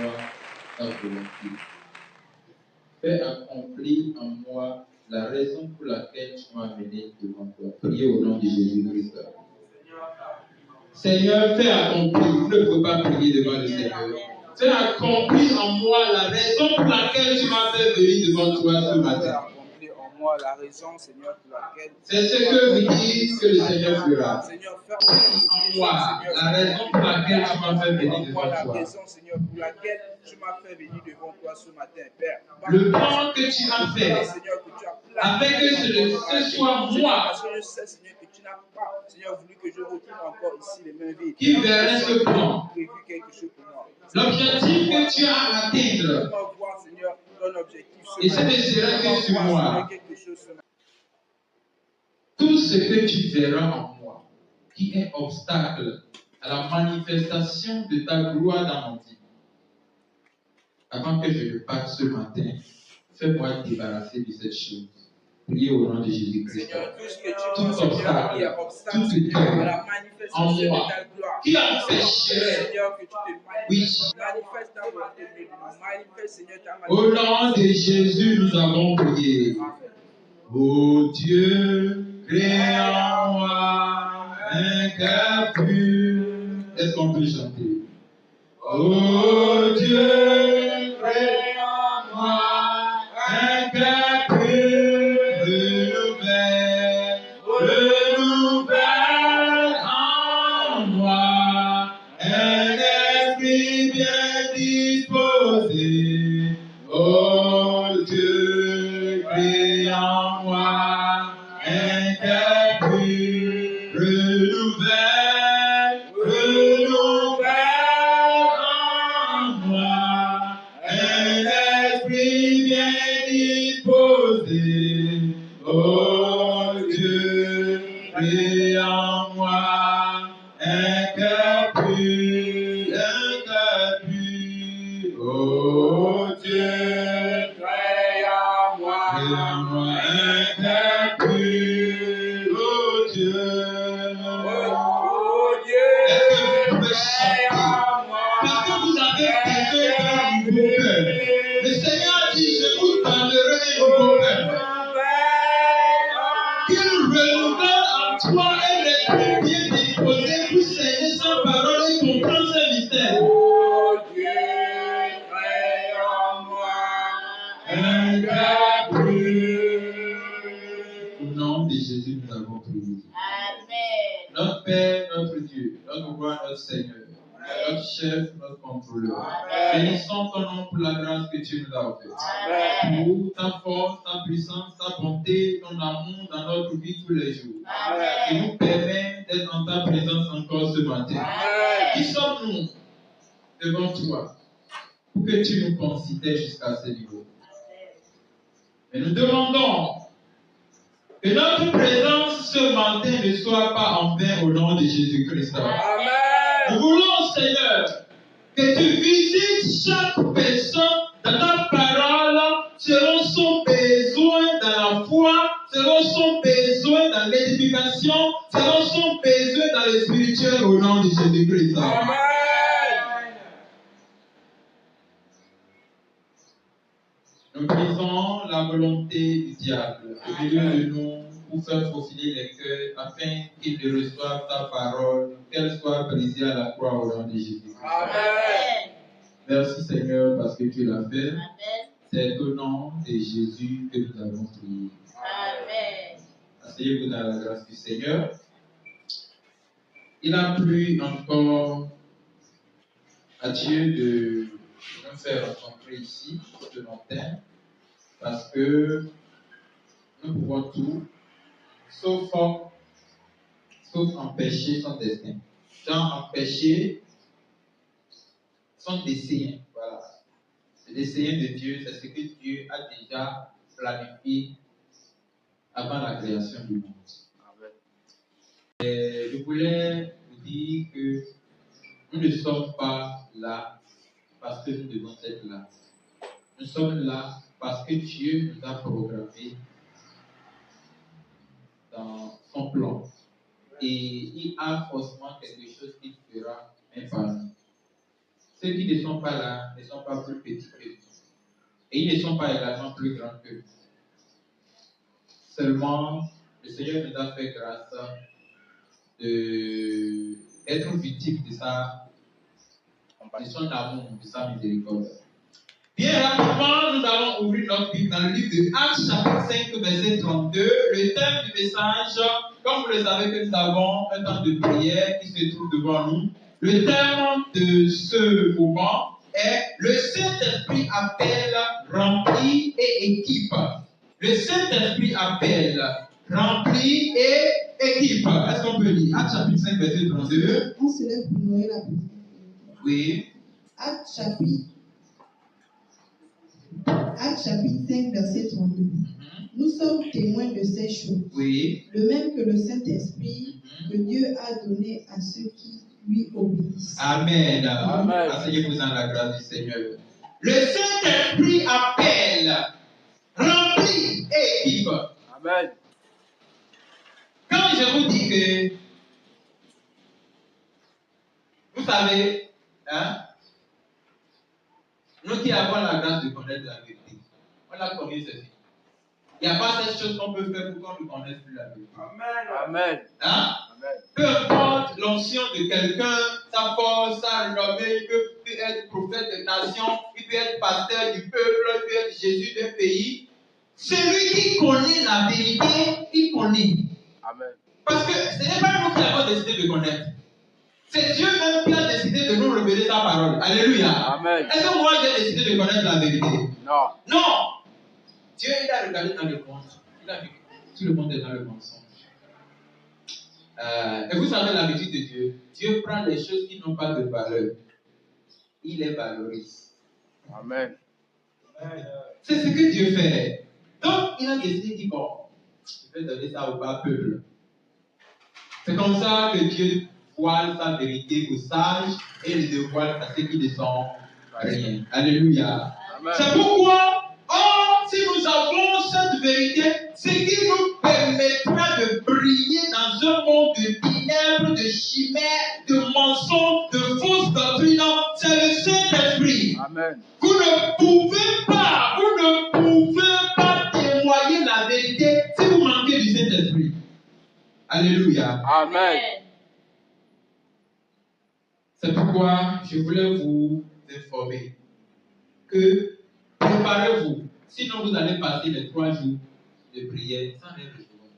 moi ta volonté. Fais accomplir en moi la raison pour laquelle tu m'as amené devant toi. Priez au nom de Jésus-Christ. Seigneur, fais accomplir. Vous ne pouvez pas prier devant le Seigneur. Fais accomplir en moi la raison pour laquelle tu m'as fait venir devant toi ce matin. Moi la raison, Seigneur, pour laquelle c'est ce que vous dites que le Seigneur fera. Seigneur, En moi, la raison pour laquelle tu m'as fait venir devant toi. La raison, Seigneur, pour laquelle tu m'as fait venir devant toi ce matin, Père. Le plan que tu as fait, Seigneur, que tu as afin que ce soit moi parce que je sais, Seigneur, que tu n'as pas, Seigneur, voulu que je retourne encore ici les mains vides. Qui verrait ce plan. Prévu quelque chose pour moi. L'objectif que tu as à atteindre. Seigneur, ton objectif. Et ce ne sera que sur moi. Tout ce que tu verras en moi, qui est obstacle à la manifestation de ta gloire dans mon vie, avant que je ne parte ce matin, fais-moi débarrasser de cette chose. Priez au nom de Jésus-Christ. Tout obstacle, toute peur en moi, qui empêcherait, oui, au nom de Jésus, nous avons prié. Ô Dieu, crée en moi un cœur pur. Est-ce qu'on peut chanter? Ô Dieu, crée en moi un cœur pur, renouvelle en moi un esprit bien disposé. Ô Dieu, crée en moi un cœur pur, renouvelle en moi un esprit bien disposé. Ô Dieu, crée en moi un cœur pur, un cœur pur. Ô Dieu, crée en moi un cœur pur. Ô Dieu, est-ce que vous pouvez chanter? Parce que vous avez besoin d'un nouveau cœur. Le Seigneur dit, je vous donnerai un nouveau cœur. Qu'il renouvelle en toi un esprit bien disposé pour saisir sa parole et comprendre ses mystères. Oh Dieu, crée en moi un cœur pur. Au nom de Jésus, nous avons prié. Amen. Notre Père, notre Dieu, notre roi, notre Seigneur, notre chef, notre contrôleur. Bénissons ton nom pour la grâce que tu nous as offerte. Pour ta force, ta puissance, ta bonté, ton amour dans notre vie tous les jours. Et nous permet d'être en ta présence encore ce matin. Qui sommes-nous devant toi pour que tu nous considères jusqu'à ce niveau? Et nous demandons que notre présence ce matin ne soit pas en vain au nom de Jésus-Christ. Amen. Nous voulons, Seigneur, que tu visites chaque personne dans ta parole selon son besoin dans la foi, selon son besoin dans l'édification, selon son besoin dans le spirituel au nom de Jésus-Christ. Amen. Nous brisons la volonté du diable au milieu de nous pour faire faufiler les cœurs afin qu'ils ne reçoivent ta parole, qu'elle soit brisée à la croix au nom de Jésus. Amen. Merci Seigneur parce que tu l'as fait. Amen. C'est au nom de Jésus que nous avons prié. Amen. Asseyez-vous dans la grâce du Seigneur. Il a plu encore à Dieu de nous faire rencontrer ici ce matin parce que nous pouvons tout sauf empêcher son destin. Sans empêcher son dessein. Voilà. Le dessein de Dieu, c'est ce que Dieu a déjà planifié avant la création du monde. Et je voulais vous dire que nous ne sommes pas là parce que nous devons être là. Nous sommes là parce que Dieu nous a programmés dans son plan. Et il a forcément quelque chose qu'il fera même par nous. Ceux qui ne sont pas là ne sont pas plus petits qu'eux. Et ils ne sont pas également plus grands qu'eux. Seulement, le Seigneur nous a fait grâce d'être victime de son amour, de sa miséricorde. Bien rapidement, nous allons ouvrir notre Bible dans le livre de Actes, chapitre 5, verset 32. Le thème du message, comme vous le savez que nous avons un temps de prière qui se trouve devant nous. Le thème de ce moment est le Saint-Esprit appelle, remplit et équipe. Le Saint-Esprit appelle, remplit et équipe. Est-ce qu'on peut lire Actes chapitre 5, verset 32. On se lève pour nourrir la prière. Oui. Actes chapitre 5, verset 32. Nous sommes témoins de ces choses. Oui. Le même que le Saint-Esprit que Dieu a donné à ceux qui lui obéissent. Amen. Amen. Asseyez-vous dans la grâce du Seigneur. Le Saint-Esprit appelle, remplit et équipe. Amen. Quand je vous dis que, vous savez, nous qui avons la grâce de connaître la vérité, on la connaît ceci. Il n'y a pas cette chose qu'on peut faire pour qu'on ne connaisse plus la vérité. Amen. Hein? Amen. Peu importe l'onction de quelqu'un, sa force, sa renommée, il peut être prophète de nation, il peut être pasteur du peuple, il peut être Jésus d'un pays. Celui qui connaît la vérité, il connaît. Amen. Parce que ce n'est pas nous qui avons décidé de connaître. C'est Dieu même qui a décidé de nous révéler sa parole. Alléluia. Amen. Est-ce que moi j'ai décidé de connaître la vérité? Non. Non. Dieu, il a regardé dans le monde. Il a vu que tout le monde est dans le mensonge. Et vous savez l'habitude de Dieu. Dieu prend les choses qui n'ont pas de valeur. Il les valorise. Amen. C'est ce que Dieu fait. Donc, il a décidé de dire, bon, je vais donner ça au bas peuple. C'est comme ça que Dieu voile sa vérité aux sages et le dévoile à ceux qui ne sont rien. Alléluia. Amen. C'est pourquoi, si nous avons cette vérité, ce qui nous permettra de briller dans un monde de ténèbres, de chimères, de mensonges, de fausses doctrines, c'est le Saint-Esprit. Amen. Vous ne pouvez pas témoigner la vérité si vous manquez du Saint-Esprit. Alléluia. Amen. C'est pourquoi je voulais vous informer que préparez-vous. Sinon, vous allez passer les 3 jours de prière sans rien recevoir.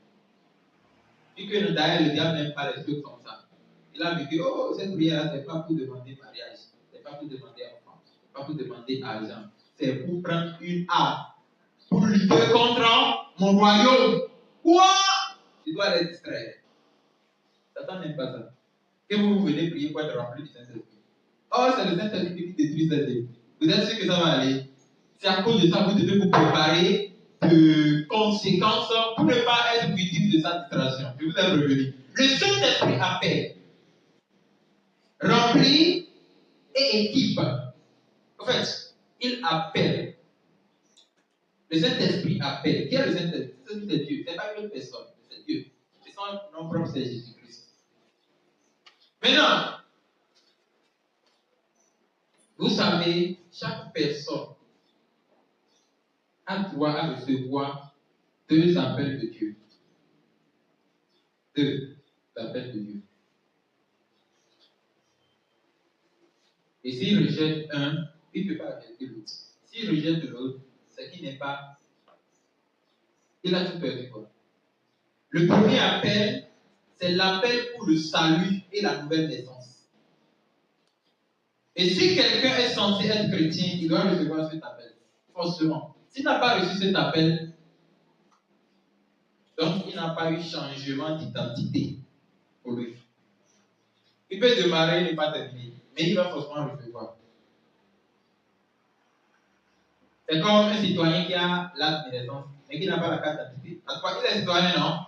Et que d'ailleurs, le diable n'aime pas les choses comme ça. Il a vu que cette prière-là, ce n'est pas pour demander mariage, ce n'est pas pour demander enfant, ce n'est pas pour demander argent. C'est pour prendre une arme pour lutter contre mon royaume. Quoi? Tu dois les distraire. Satan n'aime pas ça. Que vous venez prier pour être rempli du Saint-Esprit. C'est le Saint-Esprit qui détruit cette vie. Vous êtes sûr que ça va aller? C'est à cause de ça que vous devez vous préparer de conséquences pour ne pas être victime de sa distraction. Je vous ai prévenu. Le Saint-Esprit appelle, remplit et équipe. En fait, il appelle. Le Saint-Esprit appelle. Qui est le Saint-Esprit? C'est Dieu. Ce n'est pas une autre personne. C'est Dieu. Et son nom propre, c'est Jésus-Christ. Maintenant, vous savez, chaque personne a droit à recevoir 2 appels de Dieu. 2 appels de Dieu. Et s'il rejette un, il ne peut pas rejeter l'autre. S'il rejette l'autre, c'est qu'il n'est pas. Il a tout perdu, quoi. Le premier appel, c'est l'appel pour le salut et la nouvelle naissance. Et si quelqu'un est censé être chrétien, il doit recevoir cet appel. Forcément. S'il n'a pas reçu cet appel, donc il n'a pas eu changement d'identité pour lui. Il peut démarrer et ne pas terminer, mais il va forcément recevoir. C'est comme un citoyen qui a l'acte de naissance, mais qui n'a pas la carte d'identité. Parce qu'il est citoyen, non?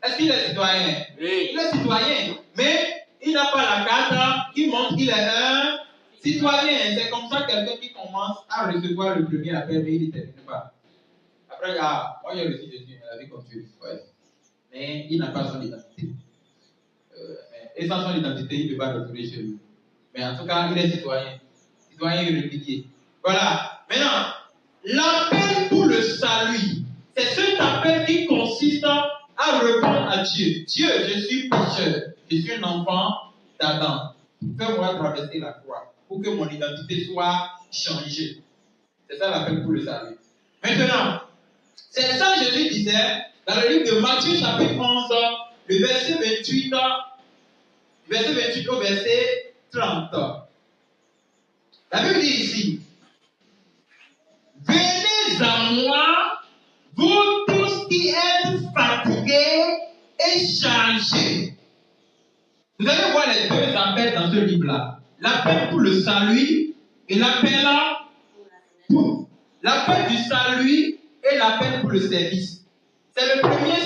Est-ce qu'il est citoyen? Oui. Il est citoyen, mais il n'a pas la carte qui montre qu'il est un citoyen. C'est comme ça quelqu'un qui commence à recevoir le premier appel, mais il ne termine pas. Après, moi j'ai reçu Jésus, mais la vie continue. Ouais. Mais il n'a pas son identité. Et sans son identité, il ne peut pas retourner chez lui. Mais en tout cas, il est citoyen. Citoyen irrégulier. Voilà. Maintenant, l'appel pour le salut, c'est cet appel qui consiste à répondre à Dieu. Dieu, je suis pécheur. Je suis un enfant d'Adam. Fais-moi traverser la croix pour que mon identité soit changée. C'est ça l'appel pour le salut. Maintenant, c'est ça que Jésus disait dans le livre de Matthieu chapitre 11, le verset 28 au verset 30. La Bible dit ici, venez à moi, vous tous qui êtes fatigués et chargés. Vous allez voir les deux appels dans ce livre-là. L'appel pour le salut et l'appel du salut et l'appel pour le service. C'est le premier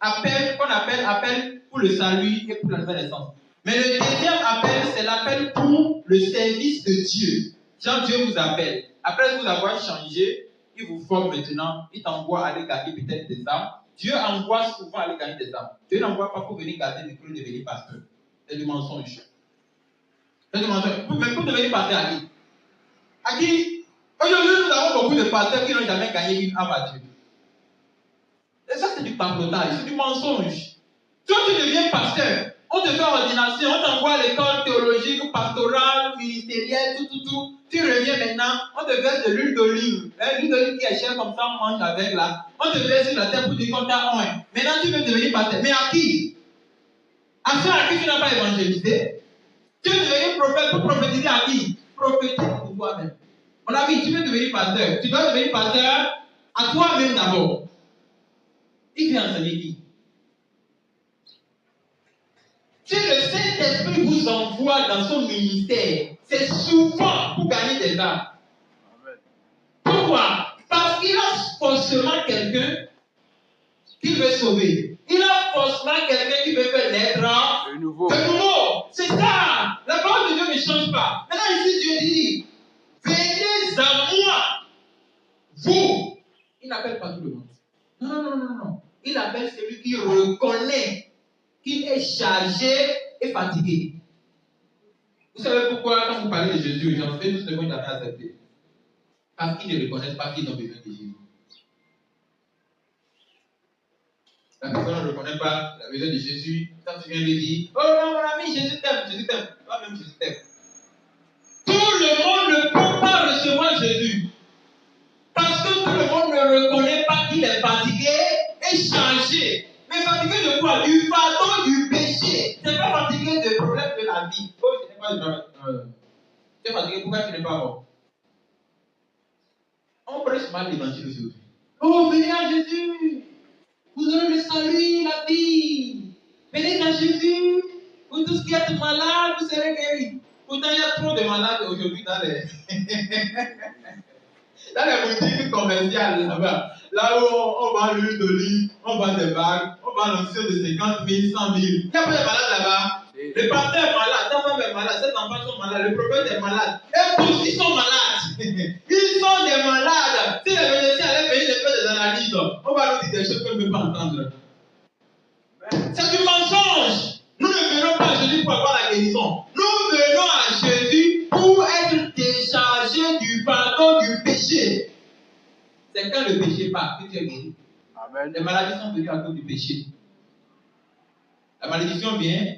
appel qu'on appelle appel pour le salut et pour la nouvelle naissance. Mais le deuxième appel, c'est l'appel pour le service de Dieu. Quand Dieu vous appelle, après vous avoir changé, il vous forme maintenant, il t'envoie aller gagner peut-être des âmes. Dieu envoie souvent aller gagner des âmes. Dieu n'envoie pas pour venir garder le micro et devenir pasteur. C'est du mensonge. C'est du mensonge. Mais pour devenir pasteur à qui aujourd'hui nous avons beaucoup de pasteurs qui n'ont jamais gagné une âme à Dieu. Et ça c'est du papotage, c'est du mensonge. Toi tu deviens pasteur, on te fait ordination, on t'envoie à l'école théologique, pastorale, ministérielle, tout. Tu reviens maintenant, on te verse de l'huile d'olive. L'huile d'olive qui est chère comme ça, on mange avec là. On te verse sur la terre pour dire qu'on t'a oint. Maintenant tu veux devenir pasteur. Mais à qui? À ceux à qui tu n'as pas évangélisé? Tu veux devenir prophète pour prophétiser à qui? Prophétise pour toi-même. Mon ami, tu veux devenir pasteur. Tu dois devenir pasteur à toi-même d'abord. Il vient enseigner qui? Si le Saint-Esprit vous envoie dans son ministère, c'est souvent pour gagner des âmes. Pourquoi? Parce qu'il a forcément quelqu'un qui veut sauver. Il a forcément quelqu'un qui veut faire naître de nouveau. C'est ça. La parole de Dieu ne change pas. Maintenant ici, Dieu dit, venez à moi, vous. Il n'appelle pas tout le monde. Non. Il appelle celui qui reconnaît qu'il est chargé et fatigué. Vous savez pourquoi, quand vous parlez de Jésus, les gens fait tout ce qu'on jamais accepté? Parce qu'ils ne reconnaissent pas qu'ils ont besoin de Jésus. La personne ne reconnaît pas la besoin de Jésus. Quand tu viens lui dire, oh non, mon ami, Jésus t'aime. Toi-même, Jésus t'aime. Tout le monde ne peut pas recevoir Jésus. Parce que tout le monde ne reconnaît pas qu'il est fatigué et chargé. Mais fatigué de quoi? Du fardeau du péché. Tu n'es pas fatigué des problèmes de la vie. Oh, tu n'es pas tu es fatigué, pourquoi tu n'es pas mort? On prêche mal l'évangile aujourd'hui. Oh, venez à Jésus. Vous aurez le salut, la vie. Venez à Jésus. Vous tous qui êtes malades, vous serez guéris. Pourtant, il y a trop de malades aujourd'hui dans les boutiques commerciales là-bas. Là où on vend l'huile d'olive, on vend des bagues, on vend l'onction de 50 000, 100 000. Il n'y a pas de malades là-bas. Le pasteur est malade, ta femme est malade, ses enfants sont malades, le prophète est malade. Et tous, ils sont malades. Ils sont des malades. Si les médecins allaient venir les faire des analyses, on va nous dire des choses qu'on ne peut pas entendre. C'est du mensonge. Nous ne venons pas à Jésus pour avoir la guérison. Nous venons à Jésus pour être déchargés du fardeau du péché. C'est quand le péché part que tu es guéri. Amen. Les maladies sont venues à cause du péché. La malédiction vient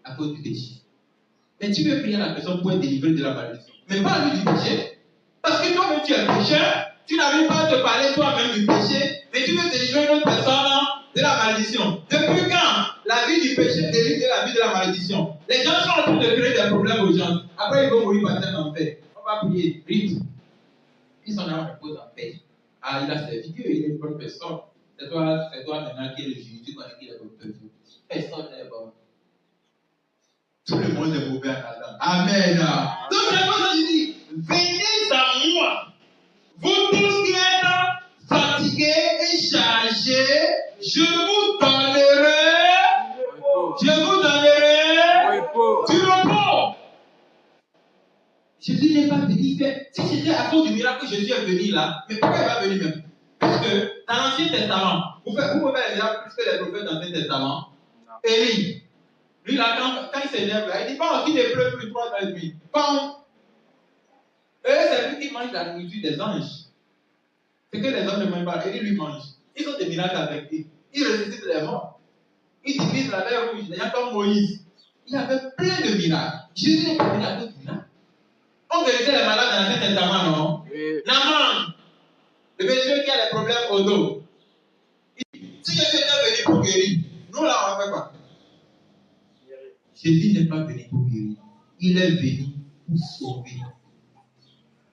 à cause du péché. Mais tu veux prier à la personne pour être délivré de la malédiction. Mais pas lui du péché. Parce que toi-même tu es pécheur, tu n'arrives pas à te parler toi-même du péché, mais tu veux délivrer une autre personne de la malédiction. Depuis quand la vie du péché délivre de la vie de la malédiction? Les gens sont en train de créer des problèmes aux gens. Après ils vont mourir par terre en paix. On va prier, rite. Ils sont là, on repose en paix. Ah, il a servi Dieu, il est une bonne personne. C'est toi maintenant qui es le juge, tu connais qui est la bonne personne. Personne n'est bon. Tout le monde est mauvais à Adam. Amen. Donc c'est pour ça que je dis, venez à moi, vous tous qui êtes fatigués et chargés, je vous donnerai du repos. Jésus n'est pas venu faire. Si c'était à cause du miracle que Jésus est venu là, mais pourquoi il va venir même? Parce que dans l'Ancien Testament, vous pouvez faire les miracles plus que les prophètes dans l'Ancien Testament. Élie, Lui, là, quand il s'énerve, là, il dit, bon, qu'il ne pleut plus 3 heures et demie. Bon. C'est lui qui mange la nourriture des anges. C'est que les hommes ne mangent pas, et ils lui mangent. Ils ont des miracles avec eux. Ils ressuscitent les morts. Ils divisent la mer rouge. Il y a comme Moïse. Il avait plein de miracles. Jésus n'est pas venu à cause de miracles. On guérissait les malades dans l'Ancien Testament, non? Oui. Naaman, le monsieur qui a des problèmes au dos. Si Jésus était venu pour guérir, nous là, on fait quoi? Jésus n'est pas venu pour guérir. Il est venu pour sauver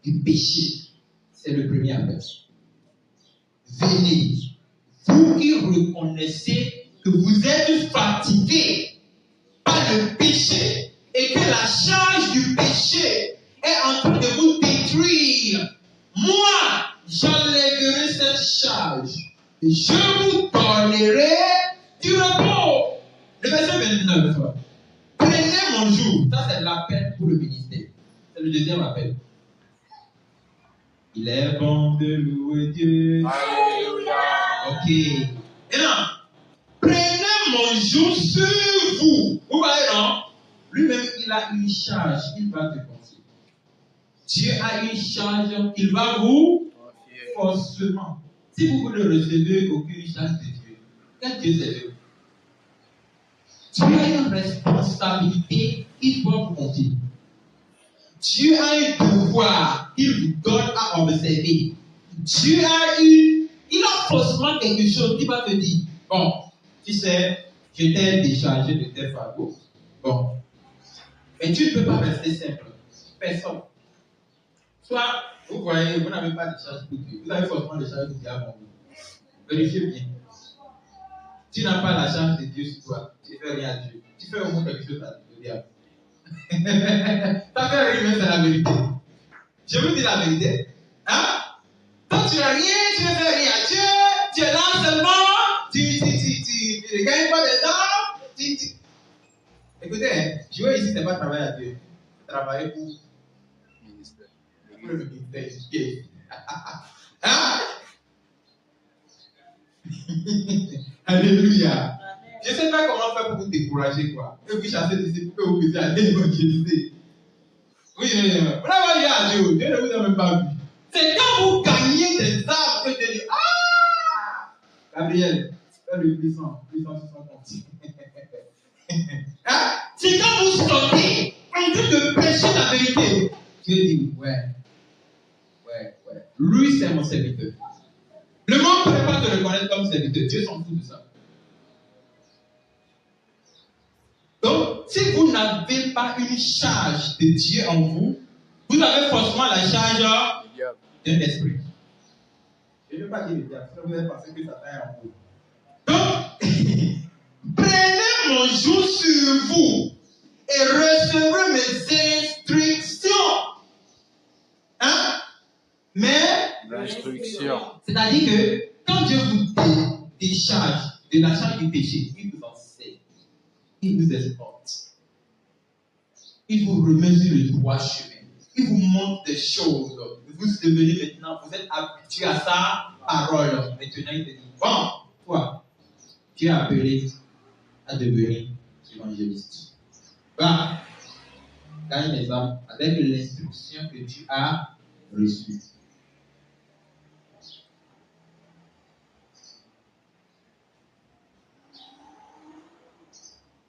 du péché. C'est le premier appel. Venez, vous qui reconnaissez que vous êtes fatigués par le péché et que la charge du péché est en train de vous détruire. Moi, j'enlèverai cette charge et je vous donnerai du repos. Le verset 29. Prenez mon jour. Ça, c'est l'appel pour le ministère. C'est le deuxième appel. Il est bon de louer Dieu. Alléluia. Ok. Et non. Prenez mon joug sur vous. Vous voyez, non? Lui-même, il a une charge. Il va te confier. Dieu a une charge. Il va vous forcément. Si vous ne recevez aucune charge de Dieu, quel Dieu c'est? Dieu a une responsabilité qu'il doit vous confier. Dieu a un pouvoir qu'il vous donne à observer. Dieu a il a forcément quelque chose qui va te dire, bon, tu sais, je t'ai déchargé de tes fardeaux. Bon. Mais tu ne peux pas rester simple. Personne. Soit, vous croyez, vous n'avez pas de charge pour Dieu. Vous avez forcément des charges pour Dieu avant vous. Vérifiez bien. Tu n'as pas la charge de Dieu sur toi. Tu ne fais rien à Dieu. Tu fais au moins quelque chose à Dieu. Ça fait rire, mais c'est la vérité. Je vous dis la vérité. Hein? Toi, tu n'as rien, tu ne fais rien à Dieu. Tu es là seulement. Tu ne gagnes pas des dents. Écoutez, hein, jouer ici, ce n'est pas travailler à Dieu. C'est travailler pour le ministère. Hein? Alléluia. Je ne sais pas comment faire pour vous décourager, quoi. Et vous chasser d'ici pour que vous puissiez aller évangéliser. Oui, vous n'avez rien à Dieu. Dieu ne vous a même pas vu. C'est quand vous gagnez des âmes que Dieu dit, ah! Gabriel, fais le puissant sur son compte. Hein? C'est quand vous sortez en train de prêcher la vérité. Dieu dit, ouais. Lui, c'est mon serviteur. Le monde ne peut pas te reconnaître comme serviteur. Dieu s'en fout de ça. Donc, si vous n'avez pas une charge de Dieu en vous, vous avez forcément la charge d'un esprit. Je ne veux pas dire le diable, sinon vous allez penser que Satan est en vous. Donc, prenez mon joug sur vous et recevez mes instructions. Hein? Mais, l'instruction. C'est-à-dire que quand Dieu vous décharge de la charge du péché, il vous enseigne, il vous exporte, il vous remet sur le droit chemin, il vous montre des choses. Vous devenez maintenant, vous êtes habitué à sa parole. Maintenant, il te dit, bon, toi, tu es appelé à devenir évangéliste. Va, gagne les âmes avec l'instruction que tu as reçue.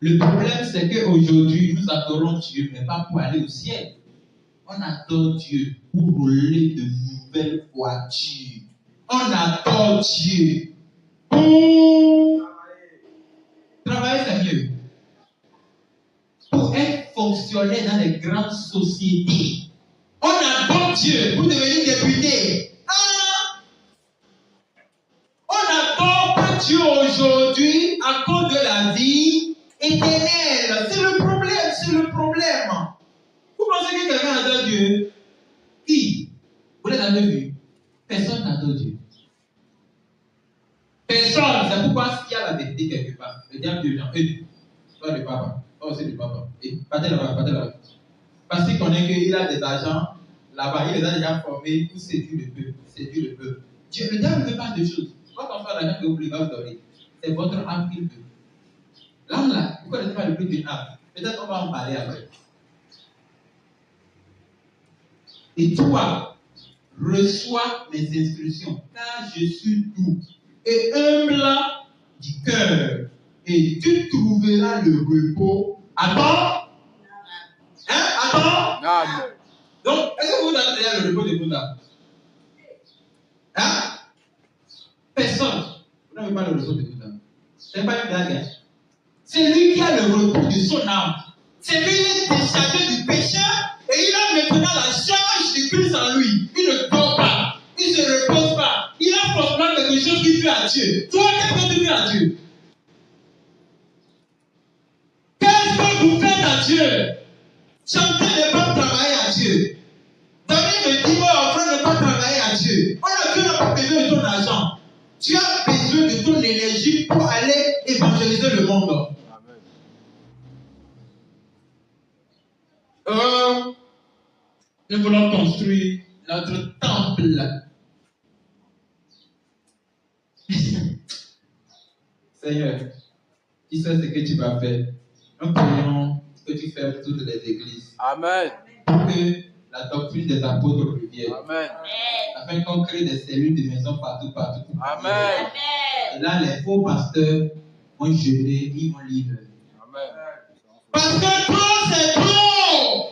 Le problème, c'est qu'aujourd'hui, nous adorons Dieu, mais pas pour aller au ciel. On adore Dieu pour rouler de nouvelles voitures. On adore Dieu pour travailler, c'est mieux. Pour être fonctionnaire dans les grandes sociétés. On adore Dieu pour devenir député. Ah! On n'adore pas Dieu aujourd'hui à cause de la vie éternelle. C'est le problème. Vous pensez que quelqu'un adore Dieu? Qui? Vous l'avez vu? Personne n'adore Dieu. Personne. C'est pourquoi s'il y a la vérité quelque part, le diable devient pas le papa. Oh, c'est le papa. Et partez là-bas. Parce qu'il connaît qu'il a des agents là-bas, il les a déjà formés pour séduire le peuple. Le diable ne veut pas de choses. Votre enfant, l'argent que vous voulez vous donner, c'est votre âme qu'il veut. L'âme là, pourquoi elle n'est pas le plus d'une âme? Peut-être on va en parler après. Et toi, reçois mes instructions, car je suis doux et humble du cœur, et tu trouveras le repos. Attends. Hein? Attends. Amen. Donc, est-ce que vous avez déjà le repos de vos âmes? Hein? Personne. Vous n'avez pas le repos de vos âmes. Ce n'est pas une blague. C'est lui qui a le repos de son âme. C'est lui qui est déchargé du péché et il a maintenant la charge de Christ en lui. Il ne dort pas. Il ne se repose pas. Il a forcément quelque chose qui fait à Dieu. Toi, qu'est-ce que tu fais à Dieu? Qu'est-ce que vous faites à Dieu? Chanter n'est pas travailler à Dieu. Donner le dimanche offrande n'est pas travailler à Dieu. Dieu n'a pas besoin de ton argent. Tu as besoin de ton énergie pour aller évangéliser le monde. Nous voulons construire notre temple. Seigneur, tu sais ce que tu vas faire. Nous prions que tu fasses toutes les églises. Amen. Pour que la doctrine des apôtres revienne. Amen. Afin qu'on crée des cellules de maison partout. Amen. Et là, les faux pasteurs vont jeûner, ils vont lire. Amen. Parce que trop, c'est trop.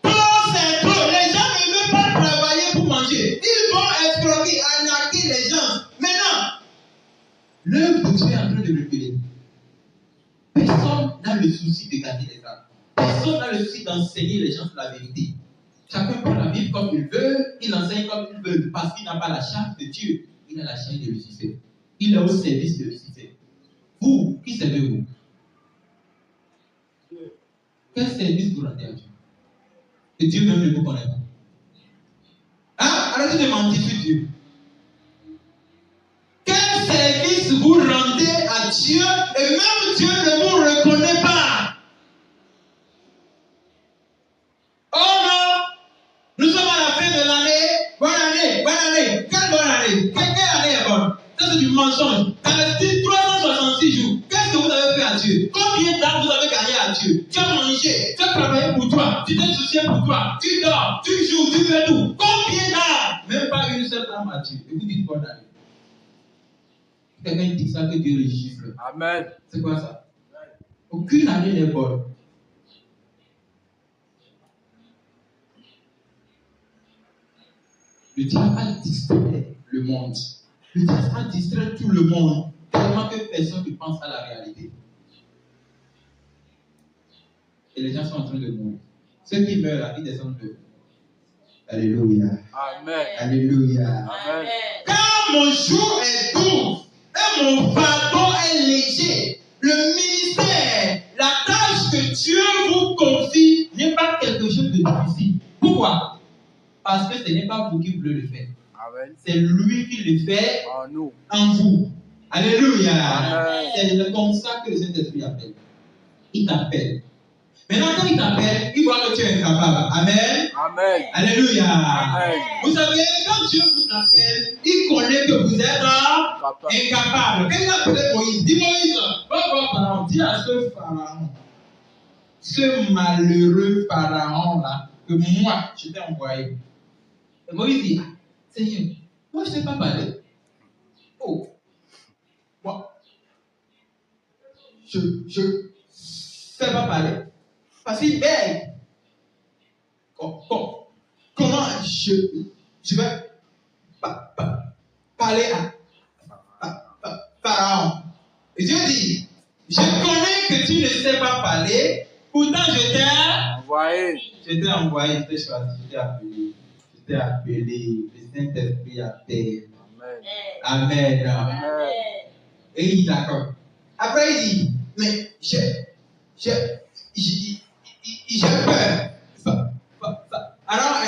Trop, c'est trop. Les gens ne veulent pas travailler pour manger. Ils vont escroquer, arnaquer les gens. Maintenant, l'œuvre de Dieu est en train de reculer. Personne n'a le souci de garder les âmes. Personne n'a le souci d'enseigner les gens la vérité. Chacun prend la Bible comme il veut, il enseigne comme il veut, parce qu'il n'a pas la charge de Dieu. Il a la charge de Lucifer. Il est au service de Lucifer. Vous, qui servez-vous? Quel service vous rendez à Dieu? Et Dieu même ne vous connaît pas. Hein? Arrêtez de mentir sur Dieu. Quel service vous rendez à Dieu et même Dieu ne vous reconnaît pas? Oh non! Nous sommes à la fin de l'année. Bonne année, bonne année. Quelle bonne année? Quelle année est bonne? Ça c'est du mensonge. Dans les 366 jours, qu'est-ce que vous avez fait à Dieu? Combien d'âmes vous avez gagné à Dieu? Tu as mangé, tu as travaillé pour toi, tu t'es soucié pour toi, tu dors, tu joues, tu fais tout. Combien d'âmes? Même pas une seule âme à Dieu. Et vous dites bonne année. Quelqu'un dit ça que Dieu le gifle. Amen. C'est quoi ça? Aucune année n'est bonne. Le diable a distrait le monde. Le diable a distrait tout le monde, tellement que personne ne pense à la réalité. Et les gens sont en train de mourir. Ceux qui meurent, la vie descend de. Alléluia. Amen. Alléluia. Amen. Car mon jour est doux et mon fardeau est léger. Le ministère, la tâche que Dieu vous confie n'est pas quelque chose de difficile. Pourquoi? Parce que ce n'est pas vous qui voulez le faire. Amen. C'est lui qui le fait En nous. en vous. Alléluia. Amen. C'est comme ça que le Saint-Esprit appelle. Il t'appelle. Maintenant, quand il t'appelle, il voit que tu es incapable. Amen. Amen. Alléluia. Amen. Vous savez, quand Dieu vous appelle, il connaît que vous êtes incapable. Quand il a appelé Moïse, dit Moïse, va voir Pharaon, dis à ce Pharaon, ce malheureux Pharaon-là, que moi, je t'ai envoyé. Et Moïse dit, Seigneur, moi je ne sais pas parler. Oh, moi, je ne sais pas parler. Parce qu'il bête. Comment je vais parler à Pharaon? Et Dieu dit, je connais que tu ne sais pas parler, pourtant je t'ai Envoyé. je t'ai envoyé, je t'ai choisi, je t'ai appelé. Je t'ai appelé, le Saint-Esprit appelle. Amen. Amen. Amen. Et il dit d'accord. Après il dit, mais j'ai peur. Alors,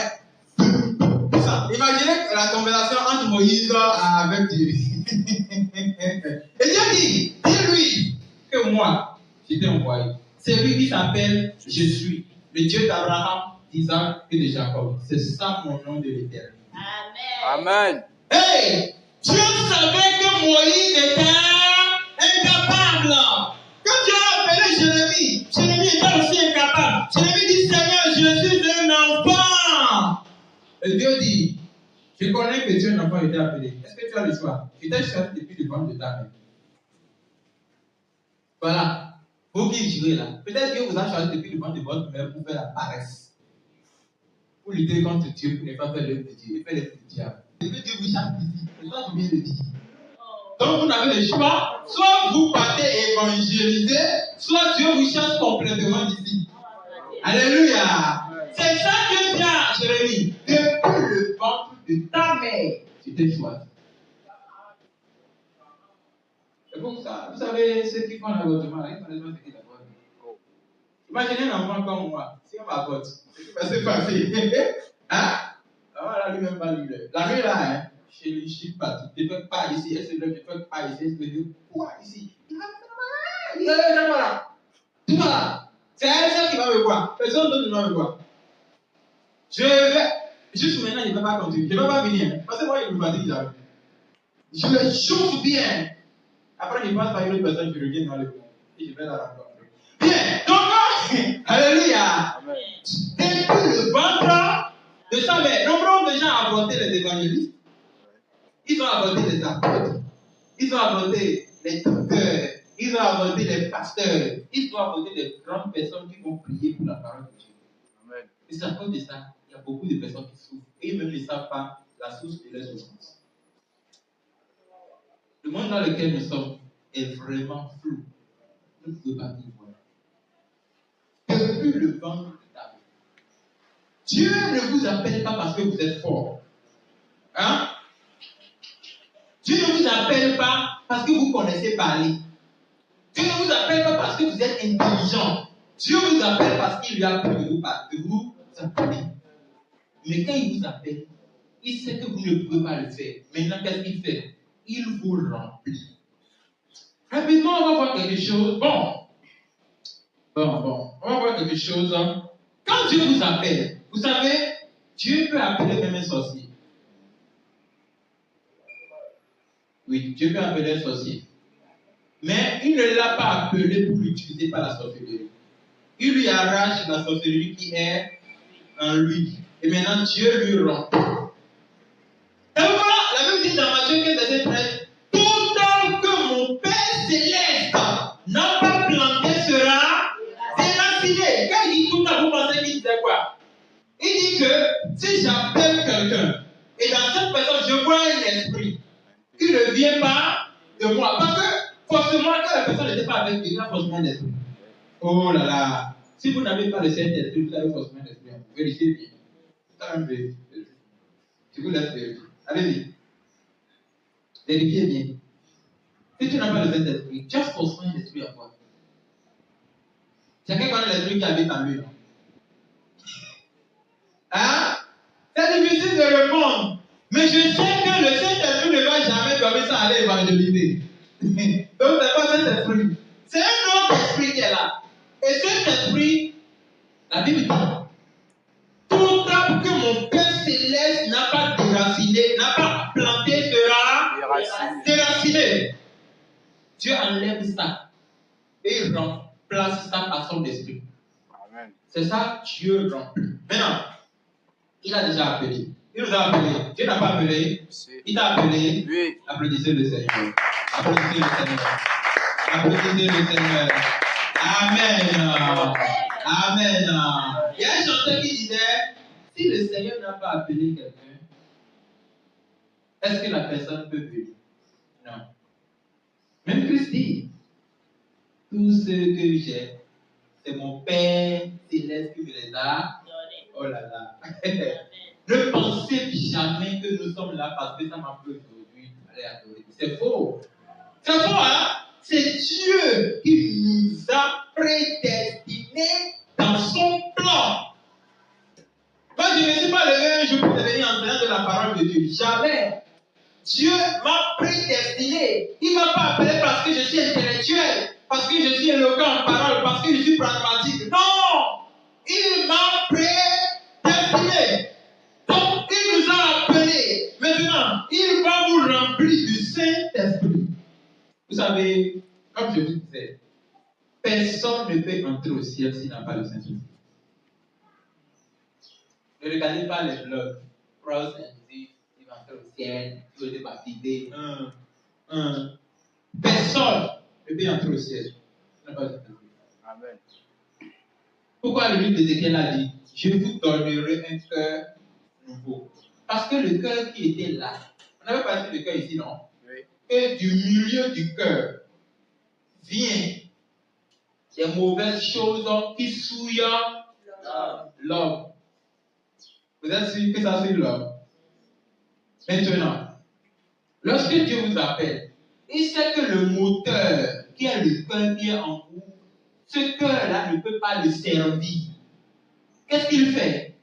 imaginez la conversation entre Moïse avec Dieu. Et Dieu dit, dis-lui que moi, je t'ai envoyé. C'est lui qui s'appelle Je suis, le Dieu d'Abraham, d'Isaac et de Jacob. C'est ça mon nom de l'Éternel. Amen. Hey! Dieu savait que Moïse était incapable. Quand Dieu Jérémie. Jérémie était aussi incapable. Jérémie dit, Seigneur, je suis un enfant. Et Dieu dit, je connais que tu es un enfant et t'es appelé. Est-ce que tu as le choix? Je t'ai choisi depuis le ventre de ta mère. Voilà. Vous qui jouez là. Peut-être Dieu vous a choisi depuis le ventre de votre mère pour faire la paresse. Pour lutter contre Dieu, pour ne pas faire l'œuvre de Dieu et faire l'œuvre du diable. Et que Dieu vous chape ici. C'est ça que je viens de dire. Donc vous n'avez le choix. Soit vous partez évangéliser, soit Dieu vous chasse complètement d'ici. Alléluia. C'est ça que Dieu a, Jérémie. Depuis le ventre de ta mère, tu t'es choisi. C'est pour ça, vous savez, ceux qui font l'avortement, ils font les gens qui l'avortent. Imaginez un enfant comme moi, si on m'avorte, c'est facile. Hein? Voilà, lui-même pas lui. La nuit là, hein, chez lui, je suis parti. Je ne fais pas ici, elle se lève, je ne fais pas ici, elle se lève. Quoi ici? Voilà. Tout voilà. C'est elle qui va me voir. Personne d'autre ne va me voir. Je vais. Juste maintenant, je ne vais pas continuer. Je ne vais pas venir. Parce que moi, je me fatigue là. Je le chauffe bien. Après, je passe par une autre personne qui revient dans le coin. Et je vais la rencontrer. Bien. Donc, alléluia. Amen. Depuis le ventre de sa mère, nombreux de gens ont avorté les évangélistes. Ils ont avorté les apôtres. Ils ont avorté les docteurs. Ils ont avorté les pasteurs. Ils ont avorté les grandes personnes qui vont prier pour la parole de Dieu. Amen. Et c'est à cause de ça, il y a beaucoup de personnes qui souffrent. Et ils ne savent pas la source de leur souffrance. Le monde dans lequel nous sommes est vraiment flou. Vous ne pouvez pas y voir. Depuis le ventre de ta mère. Dieu ne vous appelle pas parce que vous êtes fort. Hein? Dieu ne vous appelle pas parce que vous connaissez parler. Dieu ne vous appelle pas parce que vous êtes intelligent. Dieu vous appelle parce qu'il lui a plu de vous appeler. Mais quand il vous appelle, il sait que vous ne pouvez pas le faire. Maintenant, qu'est-ce qu'il fait? Il vous remplit. Rapidement, on va voir quelque chose. Bon. On va voir quelque chose. Quand Dieu vous appelle, vous savez, Dieu peut appeler même un sorcier. Oui, Dieu peut appeler un sorcier. Mais il ne l'a pas appelé pour l'utiliser par la sorcellerie. Il lui arrache la sorcellerie qui est en lui. Et maintenant, Dieu lui remplit. Et voilà, la même dit dans Matthieu 15, verset 13. Tout homme que mon Père céleste n'a pas planté sera déraciné. Quand il dit tout homme, vous pensez qu'il disait quoi? Il dit que si j'appelle quelqu'un, et dans cette personne, je vois un esprit qui ne vient pas de moi. Parce que forcément, quand la personne n'était pas avec lui, il y a forcément un esprit. Oh là là. Si vous n'avez pas le Saint-Esprit, vous avez forcément un esprit. Vérifiez bien. Je vous laisse vérifier. Allez-y. Vérifiez bien. Si tu n'as pas le Saint-Esprit, tu as forcément un esprit à toi. Chacun connaît l'esprit qui habite en lui. Non? Hein? C'est difficile de répondre. Mais je sais que le Saint-Esprit ne va jamais comme ça aller évangéliser. Donc, ce n'est pas cet esprit. C'est un autre esprit qui est là. Et cet esprit, la Bible dit, tout arbre que mon Père céleste n'a pas déraciné, n'a pas planté sera déraciné. Dieu enlève ça et il remplace ça par son esprit. Amen. C'est ça, Dieu remplit. Maintenant, il a déjà appelé. Il nous a appelé. Dieu n'a pas appelé. Il t'a appelé. Oui. Applaudissez le Seigneur. Applaudissez le Seigneur. Applaudissez le Seigneur. Amen. Amen. Il y a un chanteur qui disait, si le Seigneur n'a pas appelé quelqu'un, est-ce que la personne peut venir? Non. Même Christ dit, tout ce que j'ai, c'est mon Père céleste qui me les a. Oh là là. Ne pensez jamais que nous sommes là parce que ça m'a plu aujourd'hui. Allez adorer. C'est faux. C'est faux, hein? C'est Dieu qui nous a prédestinés dans son plan. Moi, je ne suis pas levé un jour pour devenir enseignant de la parole de Dieu. Jamais. Dieu m'a prédestiné. Il ne m'a pas appelé parce que je suis intellectuel, parce que je suis éloquent en parole, parce que je suis pragmatique. Non! Il m'a prédestiné. Donc, il nous a appelés. Maintenant, il va vous remplir du Saint-Esprit. Vous savez, comme je vous disais, Personne ne peut entrer au ciel s'il n'a pas le Saint-Esprit. Ne regardez pas les blogs. Proust dit il va entrer au ciel, il va être baptisé. Personne ne peut entrer au ciel s'il n'a pas le Saint-Esprit. Amen. Pourquoi le livre d'Ézéchiel a dit je vous donnerai un cœur nouveau? Parce que le cœur qui était là, on n'avait pas dit le cœur ici, non? Oui. Et du milieu du cœur vient des mauvaises choses qui souillent l'homme. Vous êtes sûr que ça souille l'homme? Maintenant, lorsque Dieu vous appelle, il sait que le moteur qui est le cœur qui est en vous, ce cœur-là ne peut pas le servir. Qu'est-ce qu'il fait?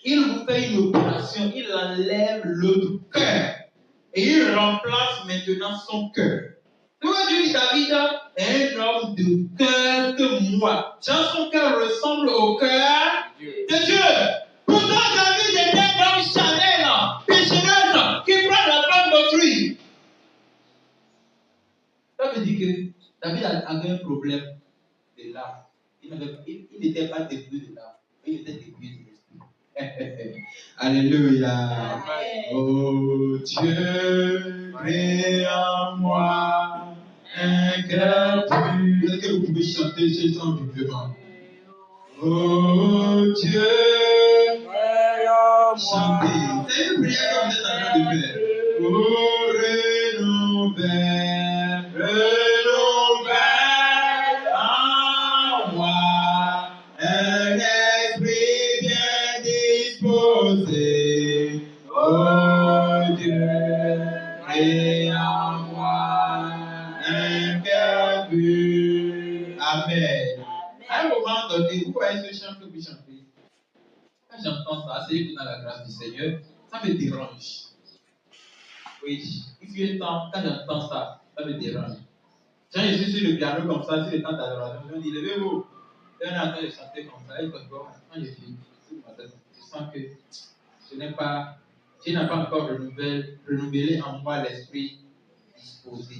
Il vous fait une opération, il enlève l'autre cœur et il remplace maintenant son cœur. Pourquoi Dieu dit David est un homme de cœur que moi. Son cœur ressemble au cœur de Dieu. Pourtant David était un homme charnel, pécheresse, qui prend la femme d'autrui. Ça veut dire que David avait un problème de l'âme. Il n'était pas débrouillé de l'âme, il était débrouillé de l'esprit. Alléluia. Amen. Oh Dieu, crée en moi un cœur pur. Est-ce que vous pouvez chanter ce chant vivement? Oh Dieu, chantez. C'est une prière que vous êtes en train de faire. Oh, renouvelle en moi un esprit bien disposé. Oh Dieu, crée en moi un cœur pur. Amen. À un moment donné, vous voyez ce chant que vous chantez. Quand j'entends ça, asseyez-vous dans la grâce du Seigneur, ça me dérange. Oui, il fut un temps, quand j'entends ça, ça me dérange. Quand je suis sur le piano comme ça, sur le temps d'adoration, je me dis, levez-vous. Et on est en train de chanter comme ça, et quand je finis, je sens que je n'ai pas encore renouvelé en moi l'esprit disposé.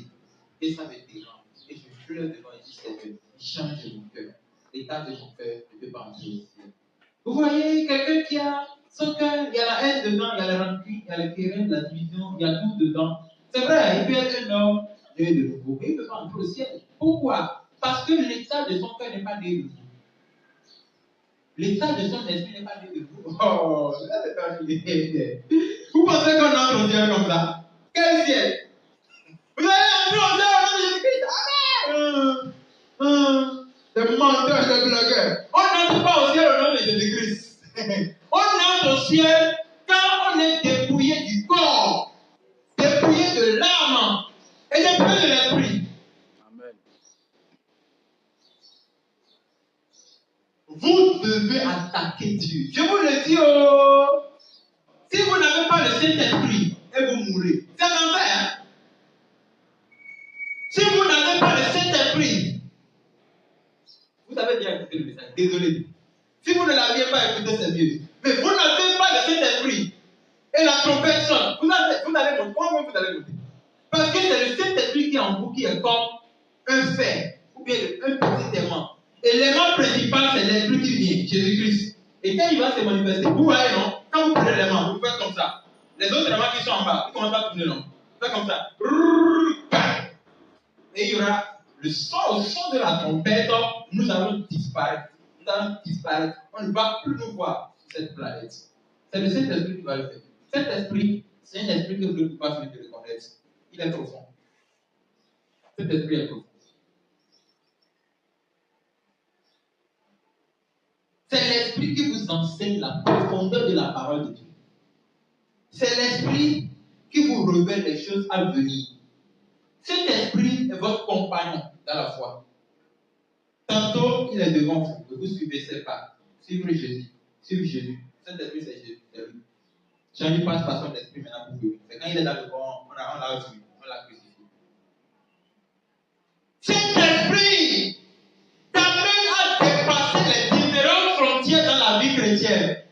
Et ça me dérange. Et je pleure devant et je dis, Seigneur, change mon cœur. L'état de mon cœur ne peut pas entrer au ciel. Vous voyez, quelqu'un qui a son cœur, il y a la haine dedans, il y a la rancune, il y a le querelle, la division, il y a tout dedans. C'est vrai, il peut être un homme né de nouveau, mais il ne peut pas entrer au ciel. Pourquoi? Parce que l'état de son cœur n'est pas né de nouveau. L'état de son esprit n'est pas né de nouveau. Oh, là c'est pas fini. Vous pensez qu'on entre au ciel comme ça? Quel ciel? Vous allez entrer au ciel au nom de Jésus-Christ. Amen. Des menteurs, des blogueurs. On n'entre pas au ciel au nom de Jésus-Christ. On entre au ciel quand on est dépouillé du corps, dépouillé de l'âme et dépouillé de l'esprit. Amen. Vous devez attaquer Dieu. Je vous le dis, oh, si vous n'avez pas le Saint-Esprit et vous mourrez, c'est l'enfer. Hein? Si vous n'avez pas le Saint-Esprit, vous avez bien écouté le message, désolé. Si vous ne l'aviez pas écouté, c'est mieux. Mais vous n'avez pas le Saint-Esprit et la trompette sonne. Vous allez monter. Comment vous allez monter? Parce que c'est le Saint-Esprit qui est en vous qui est comme un fer ou bien un petit aimant. Et l'aimant principal, c'est l'Esprit qui vient, Jésus-Christ. Et quand il va se manifester, vous voyez, non? Quand vous prenez l'aimant, vous faites comme ça. Les autres aimants qui sont en bas, ils commencent à tourner, non? Vous faites comme ça. Et il y aura le son, au son de la trompette, nous allons disparaître. Nous allons disparaître. On ne va plus nous voir sur cette planète. C'est le Saint-Esprit qui va le faire. Cet esprit, c'est un esprit que vous ne pouvez pas finir de reconnaître. Il est profond. Cet esprit est profond. C'est l'esprit qui vous enseigne la profondeur de la parole de Dieu. C'est l'esprit qui vous révèle les choses à venir. Cet esprit est votre compagnon dans la foi. Tantôt, il est devant vous, et vous suivez ses pas. Suivez Jésus. Suivez Jésus. Cet esprit, c'est Jésus. C'est lui. Jean passe par son esprit maintenant pour vous. C'est quand il est dans le corps, on l'a tué, on l'a crucifié. Cet esprit t'amène à dépasser les différentes frontières dans la vie chrétienne.